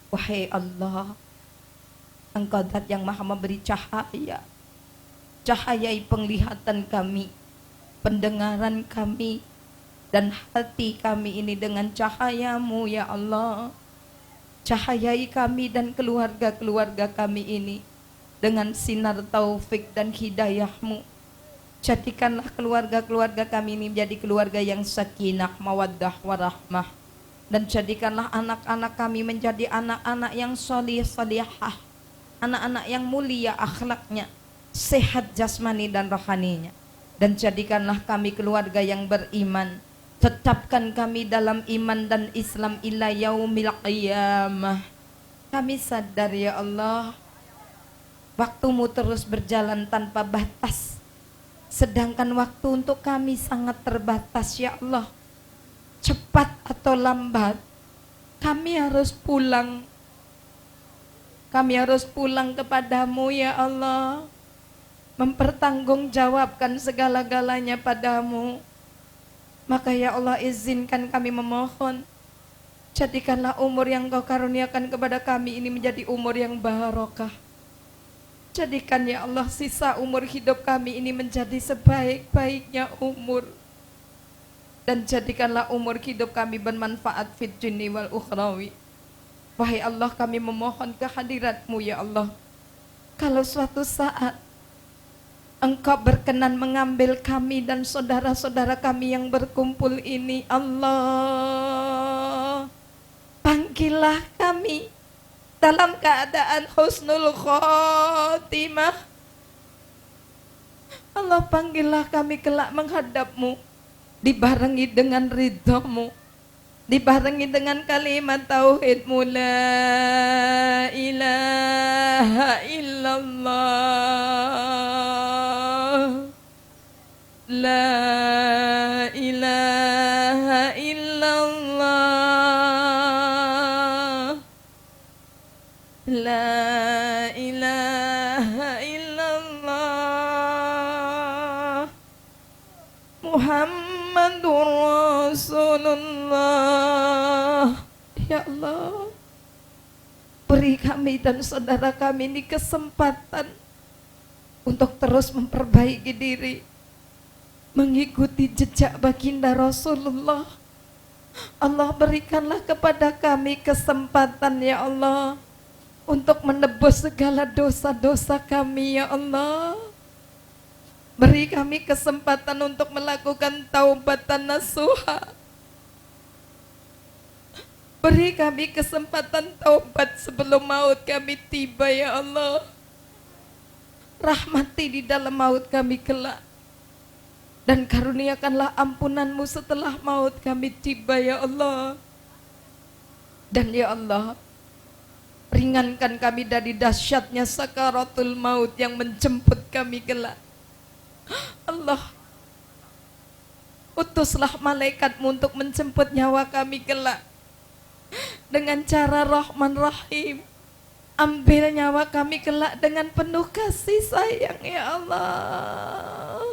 Wahai Allah, Engkau zat yang maha memberi cahaya. Cahayai penglihatan kami, pendengaran kami, dan hati kami ini dengan cahayamu ya Allah. Cahayai kami dan keluarga-keluarga kami ini dengan sinar taufik dan hidayahmu. Jadikanlah keluarga-keluarga kami ini menjadi keluarga yang sakinah, mawaddah, warahmah. Dan jadikanlah anak-anak kami menjadi anak-anak yang solih-solihah, anak-anak yang mulia akhlaknya, sehat jasmani dan rohaninya. Dan jadikanlah kami keluarga yang beriman. Tetapkan kami dalam iman dan Islam ila yaumil qiyamah. Kami sadar ya Allah, waktumu terus berjalan tanpa batas, sedangkan waktu untuk kami sangat terbatas ya Allah. Cepat atau lambat, kami harus pulang. Kami harus pulang kepadamu ya Allah, mempertanggungjawabkan segala-galanya padamu. Maka ya Allah, izinkan kami memohon, jadikanlah umur yang Kau karuniakan kepada kami ini menjadi umur yang barokah. Jadikan ya Allah sisa umur hidup kami ini menjadi sebaik-baiknya umur. Dan jadikanlah umur hidup kami bermanfaat fid dunya wal ukhrawi. Wahai Allah, kami memohon kehadirat-Mu ya Allah. Kalau suatu saat Engkau berkenan mengambil kami dan saudara-saudara kami yang berkumpul ini, Allah, panggillah kami dalam keadaan husnul khotimah. Allah, panggillah kami kelak menghadap-Mu, dibarengi dengan ridha-Mu, dibarengi dengan kalimat tauhid-Mu, la ilaha illallah, la ilaha illallah, la ilaha illallah, Muhammadur Rasulullah. Ya Allah, beri kami dan saudara kami ini kesempatan untuk terus memperbaiki diri, mengikuti jejak baginda Rasulullah. Allah, berikanlah kepada kami kesempatan ya Allah untuk menebus segala dosa-dosa kami ya Allah. Beri kami kesempatan untuk melakukan taubatan nasuha. Beri kami kesempatan taubat sebelum maut kami tiba ya Allah. Rahmati di dalam maut kami kelak. Dan karuniakanlah ampunan-Mu setelah maut kami tiba ya Allah. Dan ya Allah, ringankan kami dari dahsyatnya sakaratul maut yang menjemput kami kelak. Allah, utuslah malaikat-Mu untuk menjemput nyawa kami kelak dengan cara Rahman Rahim. Ambil nyawa kami kelak dengan penuh kasih sayang ya Allah.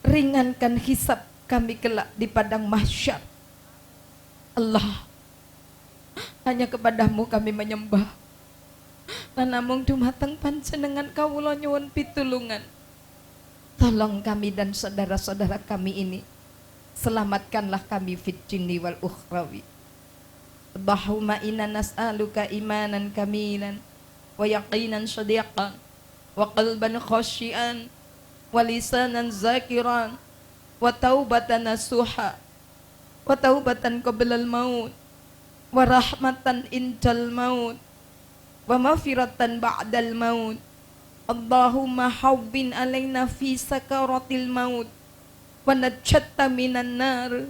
Ringankan hisab kami kelak di padang mahsyar. Allah, hanya kepadamu kami menyembah. Lan namung dumateng panjenengan kawula nyuwun pitulungan. Tolong kami dan saudara-saudara kami ini. Selamatkanlah kami fid jinni wal ukhrawi. Allahumma inna nas'aluka imanan kamilan wa yaqinan shadiqan wa qalban khashian wa lisanan zakiran wa taubatan nasuha wa taubatan qablal maut wa rahmatan indal maut wa maghfiratan ba'dal maut. Allahumma hawwin alaina fi sakaratil maut wa najjatta minan nar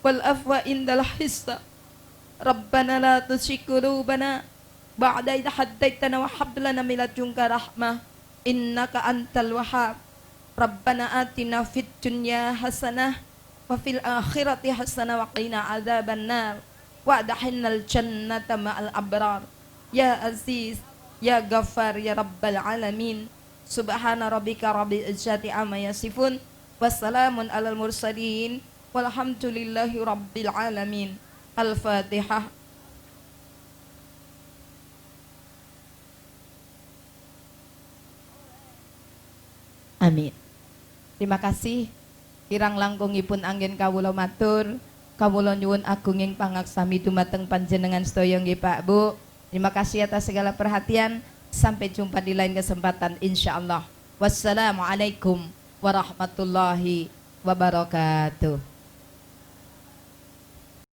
wal afwa indal hisab. Rabbana la tuzigh qulubana ba'da idh hadaytana wa hab lana min ladunka rahmah innaka antal wahhab. Rabbana atina fid dunya hasanah wa fil akhirati hasanah wa qina adzabannar wa adkhilnal jannata ma'al abrar. Ya Aziz, ya Ghaffar, ya Rabbal alamin. Subhana rabbika rabbil izzati amma yasifun wassalamun alal mursalin walhamdulillahi rabbil alamin. Al-Fatihah. Amin. Terima kasih. Kirang langkungipun anggen kawula matur. Kawula nyuwun agung ing pangaksami dumateng panjenengan sedaya nggih Pak Bu. Terima kasih atas segala perhatian. Sampai jumpa di lain kesempatan insyaallah. Wassalamualaikum warahmatullahi wabarakatuh.